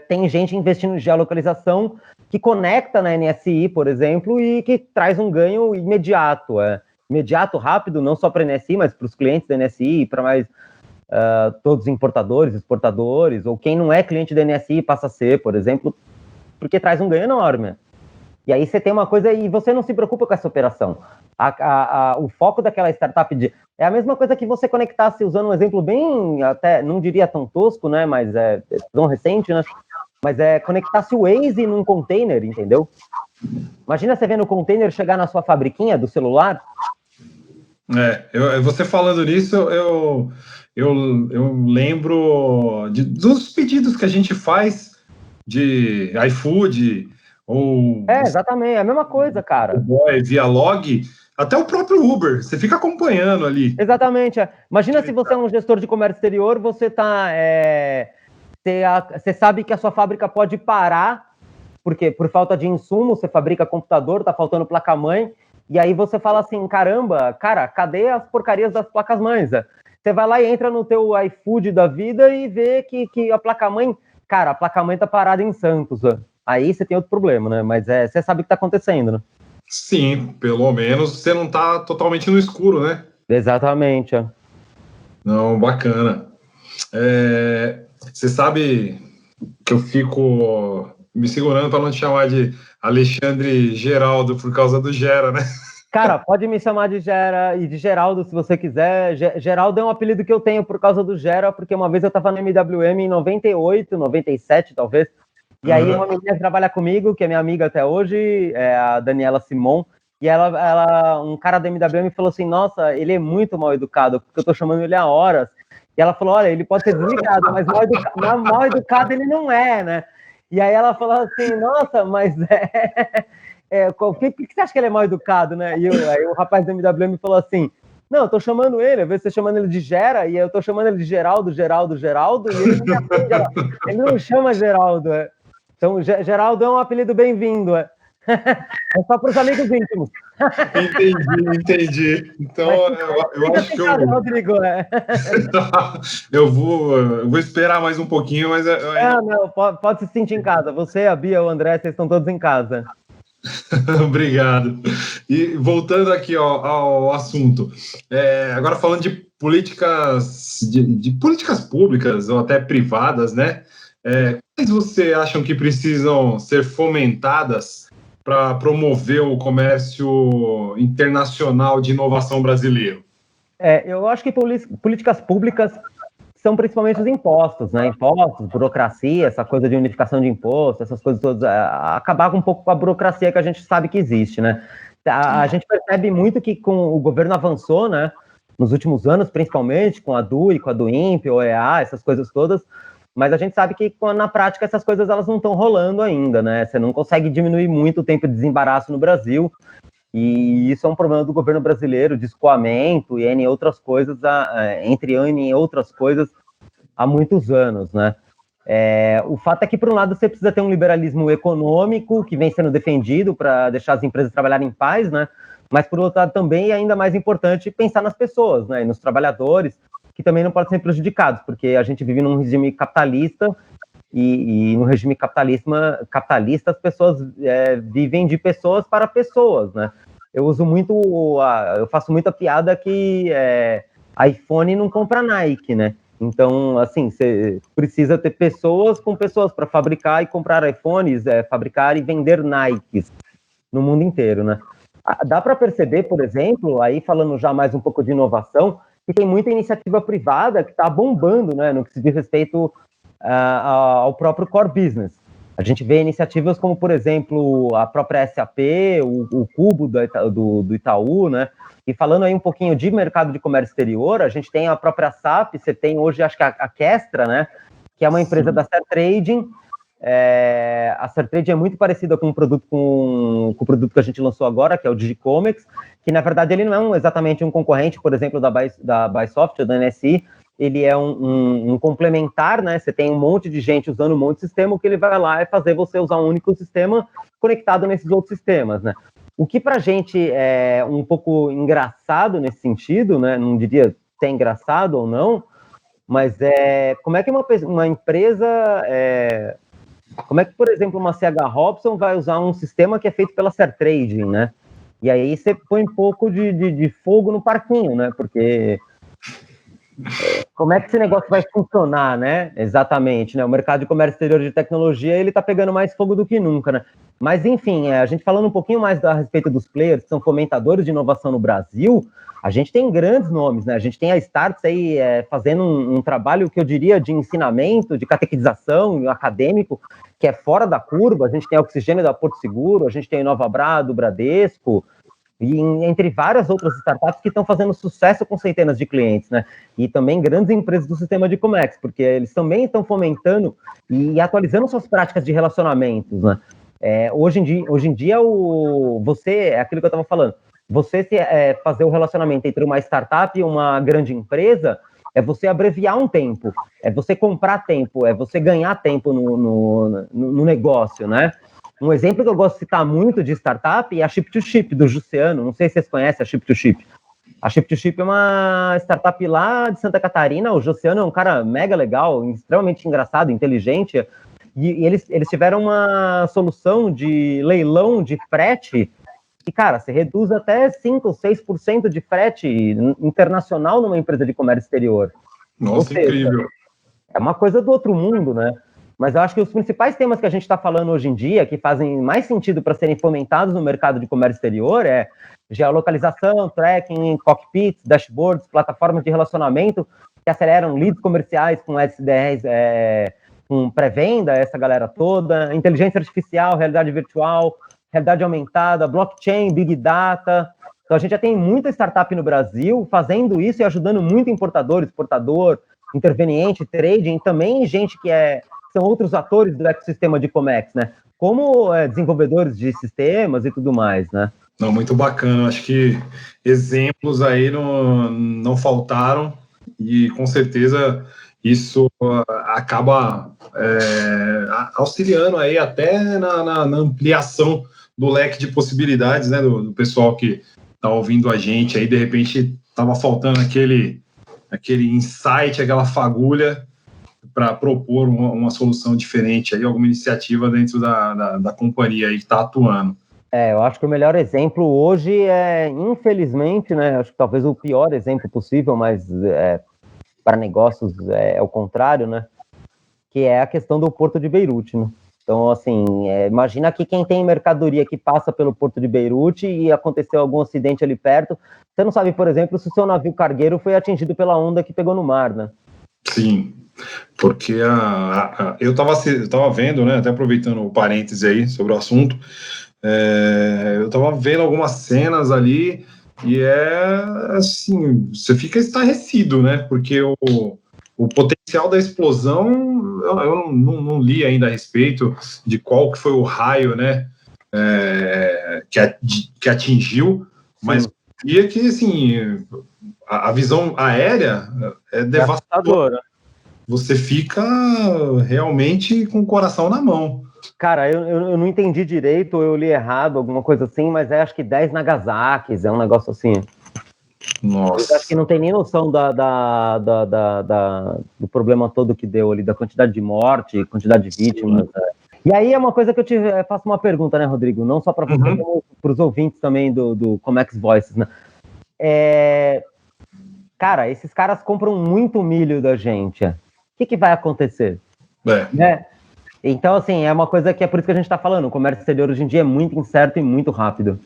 tem gente investindo em geolocalização que conecta na NSI, por exemplo, e que traz um ganho imediato. Imediato, rápido, não só para a NSI, mas para os clientes da NSI e para mais todos os importadores, exportadores, ou quem não é cliente da NSI passa a ser, por exemplo, porque traz um ganho enorme. E aí você tem uma coisa, e você não se preocupa com essa operação. O foco daquela startup é a mesma coisa que você conectasse, usando um exemplo bem, até, não diria tão tosco, né, mas é tão recente, né, mas conectasse o Waze num container, entendeu? Imagina você vendo o container chegar na sua fabriquinha do celular. Você falando nisso, eu lembro dos pedidos que a gente faz de iFood, ou... exatamente, é a mesma coisa, cara. Via log, até o próprio Uber, você fica acompanhando ali. Exatamente. Imagina se você é um gestor de comércio exterior, você sabe que a sua fábrica pode parar, porque por falta de insumo, você fabrica computador, tá faltando placa-mãe, e aí você fala assim, caramba, cara, cadê as porcarias das placas-mães? Você vai lá e entra no teu iFood da vida e vê que a placa-mãe, cara, a placa-mãe tá parada em Santos, Aí você tem outro problema, né? Mas você sabe o que tá acontecendo, né? Sim, pelo menos você não tá totalmente no escuro, né? Exatamente. Não, bacana. Você sabe que eu fico me segurando para não te chamar de Alexandre Geraldo por causa do Gera, né? Cara, pode me chamar de Gera e de Geraldo se você quiser. Geraldo é um apelido que eu tenho por causa do Gera, porque uma vez eu tava no MWM em 98, 97 talvez, e aí uma menina que trabalha comigo, que é minha amiga até hoje, é a Daniela Simon, e um cara da MWM falou assim, nossa, ele é muito mal educado, porque eu tô chamando ele há horas. E ela falou, olha, ele pode ser desligado, mas mal educado ele não é, né? E aí ela falou assim, nossa, mas o que você acha que ele é mal educado, né? E aí o rapaz da MWM falou assim, não, eu tô chamando ele, às vezes você chamando ele de Gera, e eu tô chamando ele de Geraldo, e ele não me atende, ele não chama Geraldo, Então, Geraldo é um apelido bem-vindo, É só para os amigos íntimos. Entendi. Então, eu acho que Rodrigo, eu vou esperar mais um pouquinho, mas não, pode se sentir em casa. Você, a Bia, o André, vocês estão todos em casa. Obrigado. E voltando aqui ao assunto, agora falando de políticas, de políticas públicas ou até privadas, né? Quais você acham que precisam ser fomentadas para promover o comércio internacional de inovação brasileiro? Eu acho que políticas públicas são principalmente os impostos, né? Impostos, burocracia, essa coisa de unificação de impostos, essas coisas todas, acabar um pouco com a burocracia que a gente sabe que existe, né? A gente percebe muito que com o governo avançou, né? Nos últimos anos, principalmente, com a DUI, com a DUIMP, OEA, essas coisas todas, mas a gente sabe que na prática essas coisas elas não estão rolando ainda, né? Você não consegue diminuir muito o tempo de desembaraço no Brasil, e isso é um problema do governo brasileiro, de escoamento e N outras coisas, entre N outras coisas, há muitos anos, né? O fato é que, por um lado, você precisa ter um liberalismo econômico que vem sendo defendido para deixar as empresas trabalharem em paz, né? Mas, por outro lado, também é ainda mais importante pensar nas pessoas, né? E nos trabalhadores, que também não podem ser prejudicados, porque a gente vive num regime capitalista e no regime capitalista as pessoas vivem de pessoas para pessoas, né? Eu faço muito a piada que iPhone não compra Nike, né? Então, assim, você precisa ter pessoas com pessoas para fabricar e comprar iPhones, fabricar e vender Nikes no mundo inteiro, né? Dá para perceber, por exemplo, aí falando já mais um pouco de inovação, que tem muita iniciativa privada que está bombando, né, no que se diz respeito ao próprio core business. A gente vê iniciativas como, por exemplo, a própria SAP, o Cubo do Itaú, né? E falando aí um pouquinho de mercado de comércio exterior, a gente tem a própria SAP, você tem hoje, acho que a Kestra, né? Que é uma empresa da Ser Trading. A Ser Trading é muito parecida com o produto que a gente lançou agora, que é o Digicomex, que na verdade ele não é exatamente um concorrente, por exemplo, da Bysoft, da NSI, ele é um complementar, né? Você tem um monte de gente usando um monte de sistema, o que ele vai lá é fazer você usar um único sistema conectado nesses outros sistemas, né? O que pra gente é um pouco engraçado nesse sentido, né? Não diria se é engraçado ou não, mas como é que uma empresa... como é que, por exemplo, uma CH Robson vai usar um sistema que é feito pela Ser Trading, né? E aí você põe um pouco de fogo no parquinho, né? Porque... como é que esse negócio vai funcionar, né? Exatamente, né? O mercado de comércio exterior de tecnologia, ele tá pegando mais fogo do que nunca, né? Mas, enfim, a gente falando um pouquinho mais a respeito dos players que são fomentadores de inovação no Brasil, a gente tem grandes nomes, né? A gente tem a Starts aí fazendo um trabalho que eu diria de ensinamento, de catequização acadêmico, que é fora da curva. A gente tem a Oxigênio da Porto Seguro, a gente tem a Inovabra do Bradesco, e entre várias outras startups que estão fazendo sucesso com centenas de clientes, né? E também grandes empresas do sistema de Comex, porque eles também estão fomentando e atualizando suas práticas de relacionamentos, né? Hoje em dia é aquilo que eu estava falando, você fazer o relacionamento entre uma startup e uma grande empresa é você abreviar um tempo, é você comprar tempo, é você ganhar tempo no negócio, né? Um exemplo que eu gosto de citar muito de startup é a Chip2Chip, do Jussiano. Não sei se vocês conhecem a Chip2Chip. A Chip2Chip é uma startup lá de Santa Catarina. O Jussiano é um cara mega legal, extremamente engraçado, inteligente. E eles tiveram uma solução de leilão de frete e, cara, você reduz até 5 ou 6% de frete internacional numa empresa de comércio exterior. Nossa, incrível. É uma coisa do outro mundo, né? Mas eu acho que os principais temas que a gente está falando hoje em dia, que fazem mais sentido para serem fomentados no mercado de comércio exterior, é geolocalização, tracking, cockpits, dashboards, plataformas de relacionamento que aceleram leads comerciais com SDRs, com pré-venda, essa galera toda, inteligência artificial, realidade virtual, realidade aumentada, blockchain, big data. Então a gente já tem muita startup no Brasil fazendo isso e ajudando muito importador, exportador, interveniente, trading, também gente que são outros atores do ecossistema de Comex, né? Como desenvolvedores de sistemas e tudo mais, né? Não, muito bacana. Acho que exemplos aí não faltaram e com certeza isso acaba auxiliando aí até na ampliação do leque de possibilidades, né, do pessoal que está ouvindo a gente aí, de repente estava faltando aquele insight, aquela fagulha para propor uma solução diferente aí, alguma iniciativa dentro da companhia aí que está atuando. Eu acho que o melhor exemplo hoje infelizmente, né, acho que talvez o pior exemplo possível, mas para negócios é o contrário, né, que é a questão do Porto de Beirute, né? Então, assim, imagina que quem tem mercadoria que passa pelo Porto de Beirute e aconteceu algum acidente ali perto, você não sabe, por exemplo, se o seu navio cargueiro foi atingido pela onda que pegou no mar, né? Sim, porque eu estava vendo, né, até aproveitando o parêntese aí sobre o assunto, eu estava vendo algumas cenas ali e assim, você fica estarrecido, né, porque o potencial da explosão, eu não li ainda a respeito de qual que foi o raio, né, que atingiu, mas via que, assim, a visão aérea é devastadora. Você fica realmente com o coração na mão. Cara, eu não entendi direito, ou eu li errado, alguma coisa assim, mas acho que 10 Nagasakis, é um negócio assim. Nossa. Eu acho que não tem nem noção do problema todo que deu ali, da quantidade de morte, quantidade de vítimas. E aí é uma coisa que eu faço uma pergunta, né, Rodrigo? Não só para você, como para os ouvintes também do Comex Voices, né? Cara, esses caras compram muito milho da gente. O que vai acontecer? Né? Então, assim, é uma coisa que é por isso que a gente está falando. O comércio exterior hoje em dia é muito incerto e muito rápido.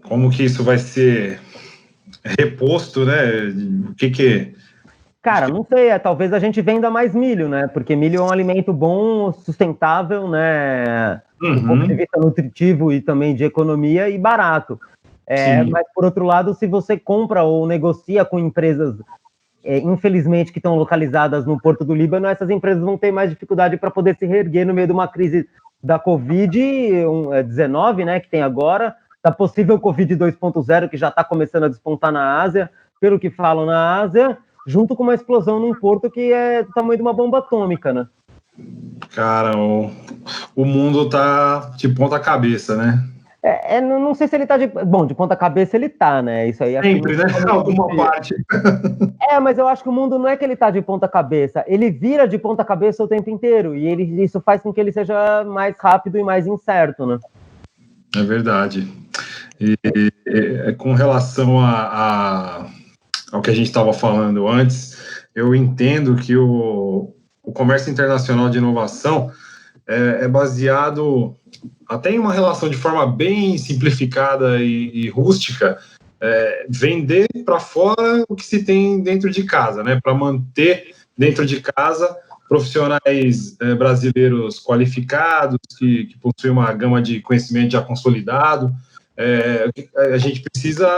Como que isso vai ser reposto, né? O que... Cara, não sei, talvez a gente venda mais milho, né? Porque milho é um alimento bom, sustentável, né? Do ponto de vista nutritivo e também de economia e barato. Mas, por outro lado, se você compra ou negocia com empresas, infelizmente, que estão localizadas no Porto do Líbano, essas empresas vão ter mais dificuldade para poder se reerguer no meio de uma crise da Covid-19, né? Que tem agora, da possível Covid 2.0, que já está começando a despontar na Ásia, pelo que falam na Ásia, junto com uma explosão num porto que é do tamanho de uma bomba atômica, né? Cara, o mundo tá de ponta cabeça, né? Não sei se ele tá de... Bom, de ponta cabeça ele tá, né? Isso aí... Sempre, né? Alguma parte. Mas eu acho que o mundo não é que ele tá de ponta cabeça, ele vira de ponta cabeça o tempo inteiro, e isso faz com que ele seja mais rápido e mais incerto, né? É verdade. E com relação ao que a gente estava falando antes, eu entendo que o comércio internacional de inovação é baseado até em uma relação de forma bem simplificada e rústica, vender para fora o que se tem dentro de casa, né? Para manter dentro de casa profissionais brasileiros qualificados, que possuem uma gama de conhecimento já consolidado. A gente precisa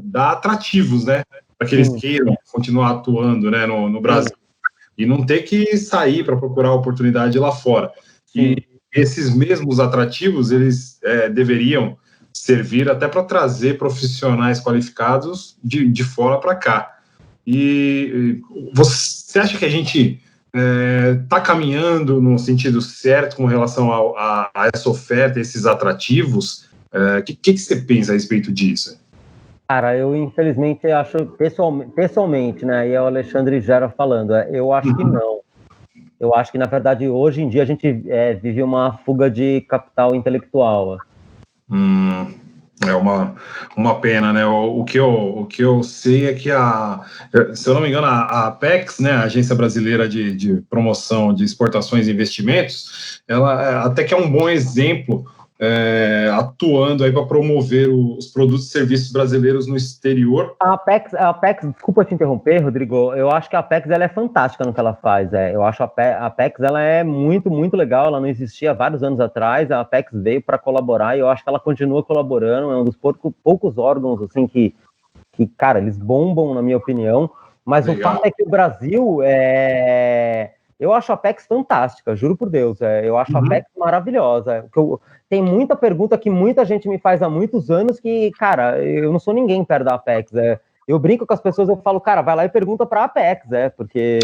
dar atrativos, né? Para que eles queiram continuar atuando, né, no Brasil. E não ter que sair para procurar oportunidade lá fora. E esses mesmos atrativos, eles deveriam servir até para trazer profissionais qualificados de fora para cá. E você acha que a gente está caminhando no sentido certo com relação a essa oferta, esses atrativos? O que você pensa a respeito disso? Cara, eu infelizmente acho, pessoalmente, né, e é o Alexandre Gera falando, eu acho que não. Eu acho que, na verdade, hoje em dia a gente vive uma fuga de capital intelectual. É uma pena, né? O que eu sei é que se eu não me engano, a Apex, né, a Agência Brasileira de Promoção de Exportações e Investimentos, ela até que é um bom exemplo atuando aí para promover os produtos e serviços brasileiros no exterior. A Apex, desculpa te interromper, Rodrigo, eu acho que a Apex ela é fantástica no que ela faz. Eu acho a Apex ela é muito, muito legal, ela não existia há vários anos atrás, a Apex veio para colaborar e eu acho que ela continua colaborando, é um dos poucos órgãos assim que, cara, eles bombam, na minha opinião, mas legal. O fato é que o Brasil, eu acho a Apex fantástica, juro por Deus, eu acho a Apex maravilhosa. Tem muita pergunta que muita gente me faz há muitos anos que, cara, eu não sou ninguém perto da Apex. Eu brinco com as pessoas, eu falo, cara, vai lá e pergunta para a Apex, porque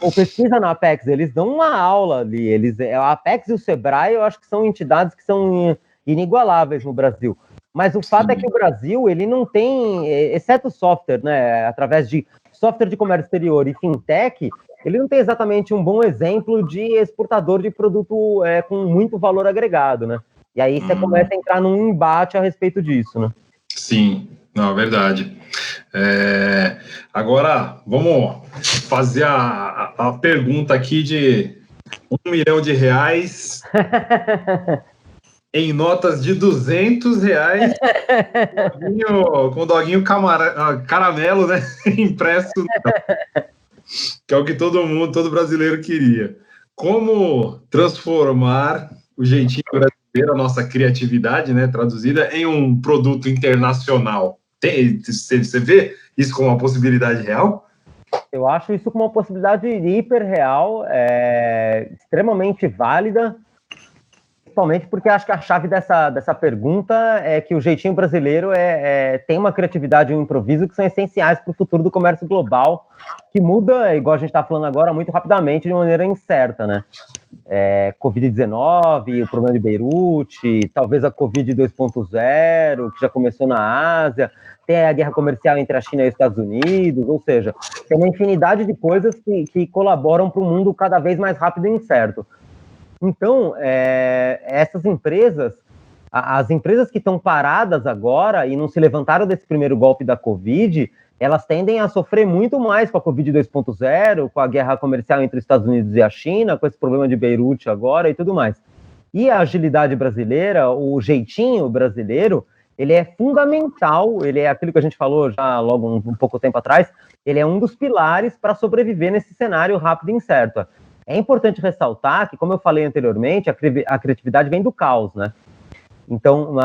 ou pesquisa na Apex, eles dão uma aula ali, a Apex e o Sebrae, eu acho que são entidades que são inigualáveis no Brasil. Mas o fato é que o Brasil, ele não tem, exceto software, né, através de software de comércio exterior e fintech, ele não tem exatamente um bom exemplo de exportador de produto com muito valor agregado, né? E aí você começa a entrar num embate a respeito disso, né? Sim, não, é verdade. Agora, vamos fazer a pergunta aqui de R$1 milhão em notas de R$200, com o doguinho caramelo, né? Impresso, que é o que todo brasileiro queria. Como transformar o jeitinho brasileiro, a nossa criatividade, né, traduzida, em um produto internacional? Você vê isso como uma possibilidade real? Eu acho isso como uma possibilidade hiper real, extremamente válida, principalmente porque acho que a chave dessa pergunta é que o jeitinho brasileiro tem uma criatividade e um improviso que são essenciais para o futuro do comércio global, que muda, igual a gente está falando agora, muito rapidamente, de maneira incerta, né? Covid-19, o problema de Beirute, talvez a Covid 2.0, que já começou na Ásia, tem a guerra comercial entre a China e os Estados Unidos, ou seja, tem uma infinidade de coisas que colaboram para um mundo cada vez mais rápido e incerto. Então, essas empresas, as empresas que estão paradas agora e não se levantaram desse primeiro golpe da Covid, elas tendem a sofrer muito mais com a Covid 2.0, com a guerra comercial entre os Estados Unidos e a China, com esse problema de Beirute agora e tudo mais. E a agilidade brasileira, o jeitinho brasileiro, ele é fundamental, ele é aquilo que a gente falou já logo um pouco tempo atrás, ele é um dos pilares para sobreviver nesse cenário rápido e incerto. É importante ressaltar que, como eu falei anteriormente, a criatividade vem do caos, né? Então,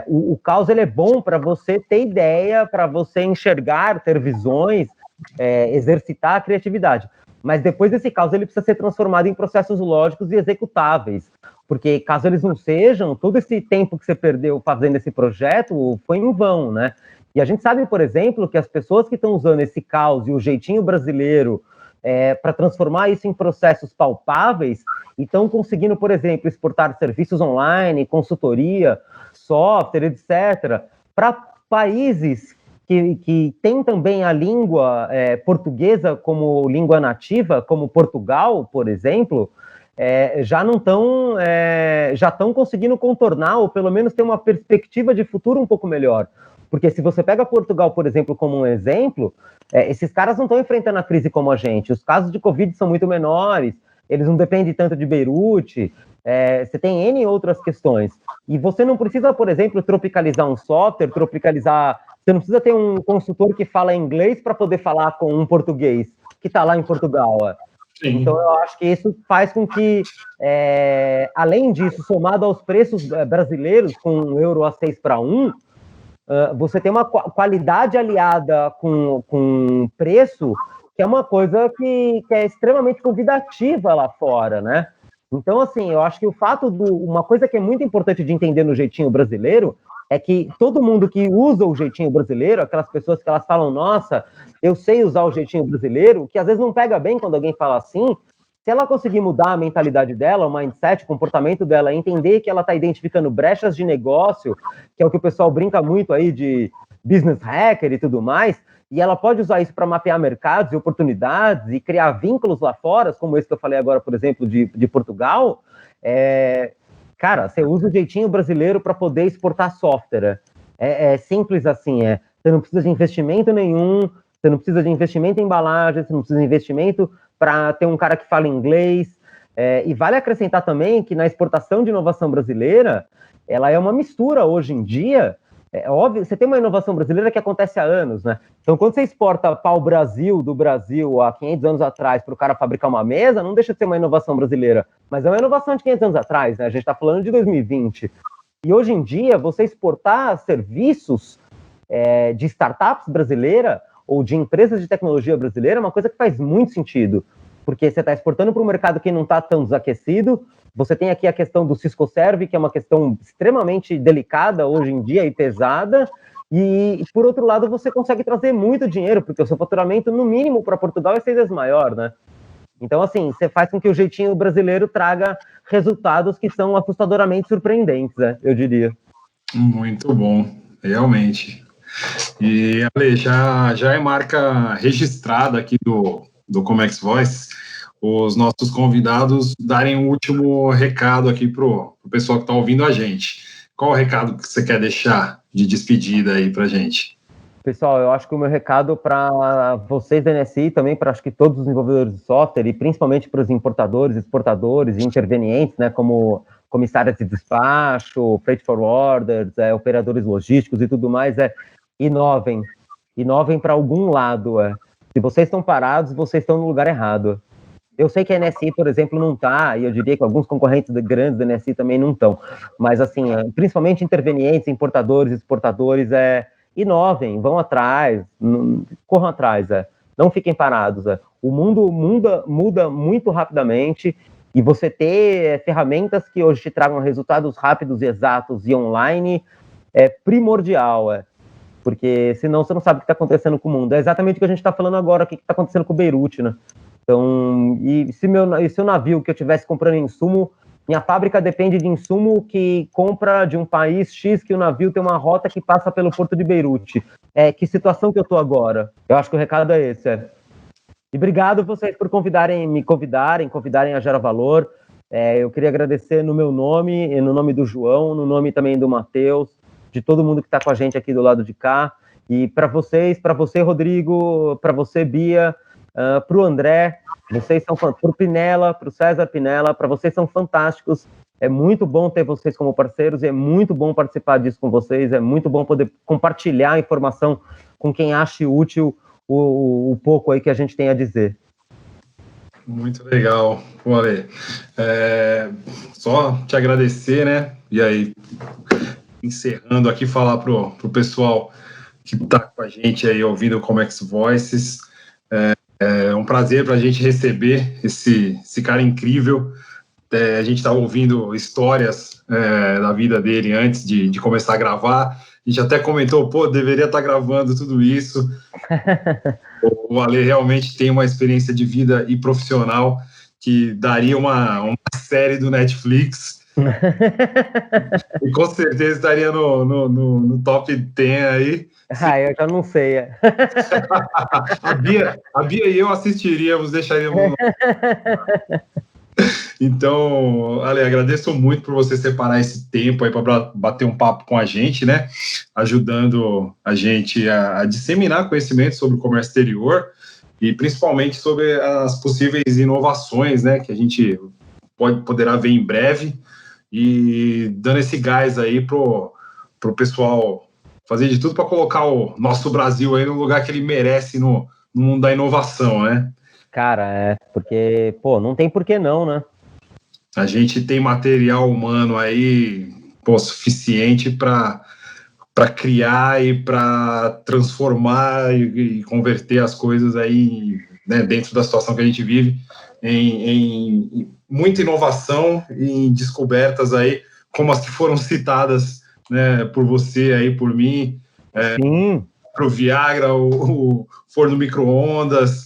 o caos ele é bom para você ter ideia, para você enxergar, ter visões, exercitar a criatividade. Mas depois desse caos, ele precisa ser transformado em processos lógicos e executáveis. Porque caso eles não sejam, todo esse tempo que você perdeu fazendo esse projeto foi em vão, né? E a gente sabe, por exemplo, que as pessoas que estão usando esse caos e o jeitinho brasileiro para transformar isso em processos palpáveis e estão conseguindo, por exemplo, exportar serviços online, consultoria, software, etc., para países que têm também a língua portuguesa como língua nativa, como Portugal, por exemplo, já estão conseguindo contornar ou pelo menos ter uma perspectiva de futuro um pouco melhor. Porque se você pega Portugal, por exemplo, como um exemplo, esses caras não estão enfrentando a crise como a gente. Os casos de Covid são muito menores, eles não dependem tanto de Beirute, você tem N outras questões. E você não precisa, por exemplo, tropicalizar um software, você não precisa ter um consultor que fala inglês para poder falar com um português que está lá em Portugal. Sim. Então, eu acho que isso faz com que, além disso, somado aos preços brasileiros, com o euro a 6-1, você tem uma qualidade aliada com preço, que é uma coisa que é extremamente convidativa lá fora, né? Então, assim, eu acho que uma coisa que é muito importante de entender no jeitinho brasileiro é que todo mundo que usa o jeitinho brasileiro, aquelas pessoas que elas falam, nossa, eu sei usar o jeitinho brasileiro, que às vezes não pega bem quando alguém fala assim, se ela conseguir mudar a mentalidade dela, o mindset, o comportamento dela, entender que ela está identificando brechas de negócio, que é o que o pessoal brinca muito aí de business hacker e tudo mais, e ela pode usar isso para mapear mercados e oportunidades e criar vínculos lá fora, como esse que eu falei agora, por exemplo, de Portugal, cara, você usa o jeitinho brasileiro para poder exportar software. É simples assim, você não precisa de investimento nenhum, você não precisa de investimento em embalagem, você não precisa de investimento para ter um cara que fala inglês. E vale acrescentar também que na exportação de inovação brasileira, ela é uma mistura hoje em dia. É óbvio, você tem uma inovação brasileira que acontece há anos, né? Então, quando você exporta pau-brasil do Brasil há 500 anos atrás para o cara fabricar uma mesa, não deixa de ser uma inovação brasileira, mas é uma inovação de 500 anos atrás, né? A gente está falando de 2020. E hoje em dia, você exportar serviços de startups brasileira ou de empresas de tecnologia brasileira é uma coisa que faz muito sentido. porque você está exportando para um mercado que não está tão desaquecido. Você tem aqui a questão do Cisco Serve, que é uma questão extremamente delicada hoje em dia e pesada, e, por outro lado, você consegue trazer muito dinheiro, porque o seu faturamento, no mínimo, para Portugal é 6 vezes maior, né? Então, assim, você faz com que o jeitinho brasileiro traga resultados que são assustadoramente surpreendentes, né? Eu diria. Muito bom, realmente. E, Ale, já é marca registrada aqui do Comex Voice, os nossos convidados darem um último recado aqui para o pessoal que está ouvindo a gente. Qual o recado que você quer deixar de despedida aí para a gente? Pessoal, eu acho que o meu recado para vocês da NSI, também para acho que todos os desenvolvedores de software e principalmente para os importadores, exportadores e intervenientes, né, como comissárias de despacho, freight forwarders, operadores logísticos e tudo mais, inovem. Inovem para algum lado. Se vocês estão parados, vocês estão no lugar errado. Eu sei que a NSI, por exemplo, não está, e eu diria que alguns concorrentes grandes da NSI também não estão, mas, assim, principalmente intervenientes, importadores, exportadores, inovem, vão atrás, corram atrás, não fiquem parados. O mundo muda muito rapidamente, e você ter ferramentas que hoje te tragam resultados rápidos, exatos e online é primordial, porque senão você não sabe o que está acontecendo com o mundo. É exatamente o que a gente está falando agora, o que está acontecendo com o Beirute, né? Então, e se o navio que eu estivesse comprando insumo, minha fábrica depende de insumo que compra de um país X, que o navio tem uma rota que passa pelo porto de Beirute. Que situação que eu estou agora? Eu acho que o recado é esse. E obrigado vocês por me convidarem a Gera Valor. Eu queria agradecer no meu nome, e no nome do João, no nome também do Matheus, de todo mundo que está com a gente aqui do lado de cá. E para você, Rodrigo, para você, Bia, para o André, vocês são para o Pinella, para o César Pinella, para vocês são fantásticos. É muito bom ter vocês como parceiros, e é muito bom participar disso com vocês, é muito bom poder compartilhar a informação com quem ache útil o pouco aí que a gente tem a dizer. Muito legal, Ale. Só te agradecer, né? E aí, encerrando aqui, falar pro pessoal que está com a gente aí ouvindo o Comex Voices. É um prazer para a gente receber esse cara incrível. A gente estava ouvindo histórias da vida dele antes de começar a gravar. A gente até comentou, deveria estar gravando tudo isso. O Ale realmente tem uma experiência de vida e profissional que daria uma série do Netflix. E com certeza estaria no top 10 aí. Eu já não sei. A Bia e eu assistiríamos, deixaríamos. Então, Ale, agradeço muito por você separar esse tempo aí para bater um papo com a gente, né? Ajudando a gente a disseminar conhecimento sobre o comércio exterior e principalmente sobre as possíveis inovações, né? Que a gente poderá ver em breve, e dando esse gás aí pro pessoal fazer de tudo para colocar o nosso Brasil aí no lugar que ele merece no mundo da inovação, né? Cara, porque, não tem por que não, né? A gente tem material humano aí, suficiente para criar e para transformar e converter as coisas aí, né, dentro da situação que a gente vive, em muita inovação e em descobertas aí, como as que foram citadas, né, por você aí, por mim, para o Viagra, o forno micro-ondas,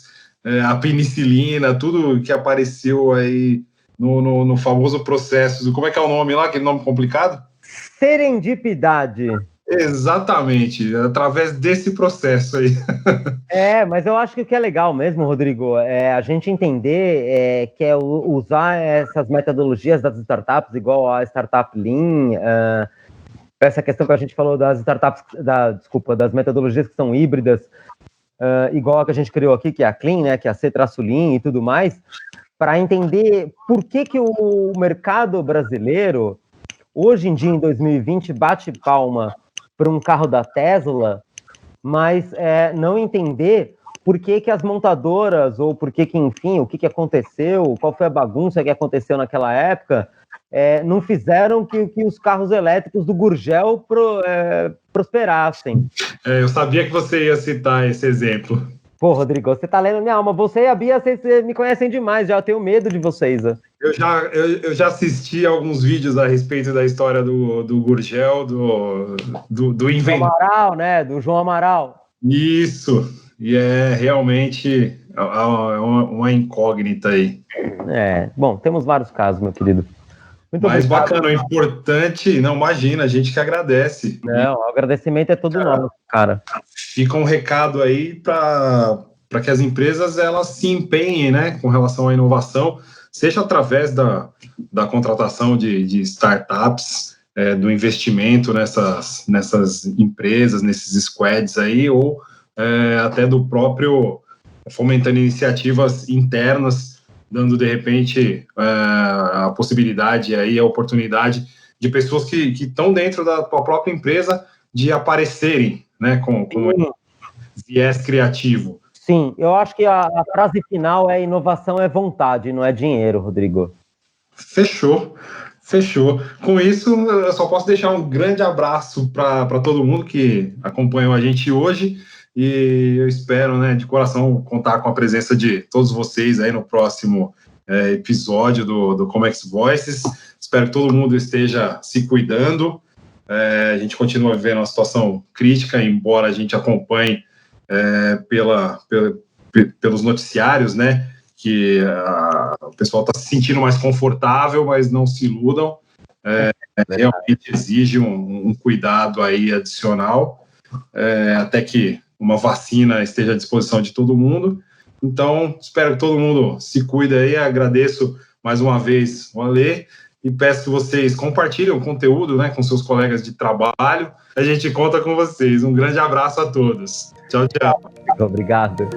a penicilina, tudo que apareceu aí no famoso processo. Como é que é o nome lá, aquele nome complicado? Serendipidade. Exatamente, através desse processo aí. Mas eu acho que o que é legal mesmo, Rodrigo, é a gente entender que é usar essas metodologias das startups, igual a Startup Lean, essa questão que a gente falou das startups, das metodologias que são híbridas, igual a que a gente criou aqui, que é a Clean, né, que é a C-Lean e tudo mais, para entender por que o mercado brasileiro, hoje em dia, em 2020, bate palma para um carro da Tesla, mas não entender por que as montadoras, ou por que enfim, o que aconteceu, qual foi a bagunça que aconteceu naquela época, não fizeram que os carros elétricos do Gurgel prosperassem. Eu sabia que você ia citar esse exemplo. Pô, Rodrigo, você tá lendo minha alma. Você e a Bia, vocês me conhecem demais, já eu tenho medo de vocês. Ó. Eu já assisti alguns vídeos a respeito da história do Gurgel, do inventor. Amaral, né? Do João Amaral. Isso, e é realmente uma incógnita aí. Bom, temos vários casos, meu querido. Muito Mas obrigado. Bacana, o importante, não, imagina, a gente que agradece. Não, o agradecimento é todo nosso, cara. Fica um recado aí para que as empresas elas se empenhem, né, com relação à inovação, seja através da contratação de startups, do investimento nessas empresas, nesses squads aí, ou até do próprio fomentando iniciativas internas, dando, de repente, a possibilidade aí, a oportunidade de pessoas que estão dentro da própria empresa de aparecerem, né, com viés criativo. Sim, eu acho que a frase final é inovação é vontade, não é dinheiro, Rodrigo. Fechou. Com isso, eu só posso deixar um grande abraço para todo mundo que acompanhou a gente hoje e eu espero, né, de coração, contar com a presença de todos vocês aí no próximo episódio do Comex Voices. Espero que todo mundo esteja se cuidando. A gente continua vivendo uma situação crítica, embora a gente acompanhe pelos noticiários, né, que o pessoal está se sentindo mais confortável, mas não se iludam. Realmente exige um cuidado aí adicional, até que uma vacina esteja à disposição de todo mundo. Então, espero que todo mundo se cuide aí. Agradeço mais uma vez o Alê e peço que vocês compartilhem o conteúdo, né, com seus colegas de trabalho. A gente conta com vocês. Um grande abraço a todos. Tchau, tchau. Obrigado.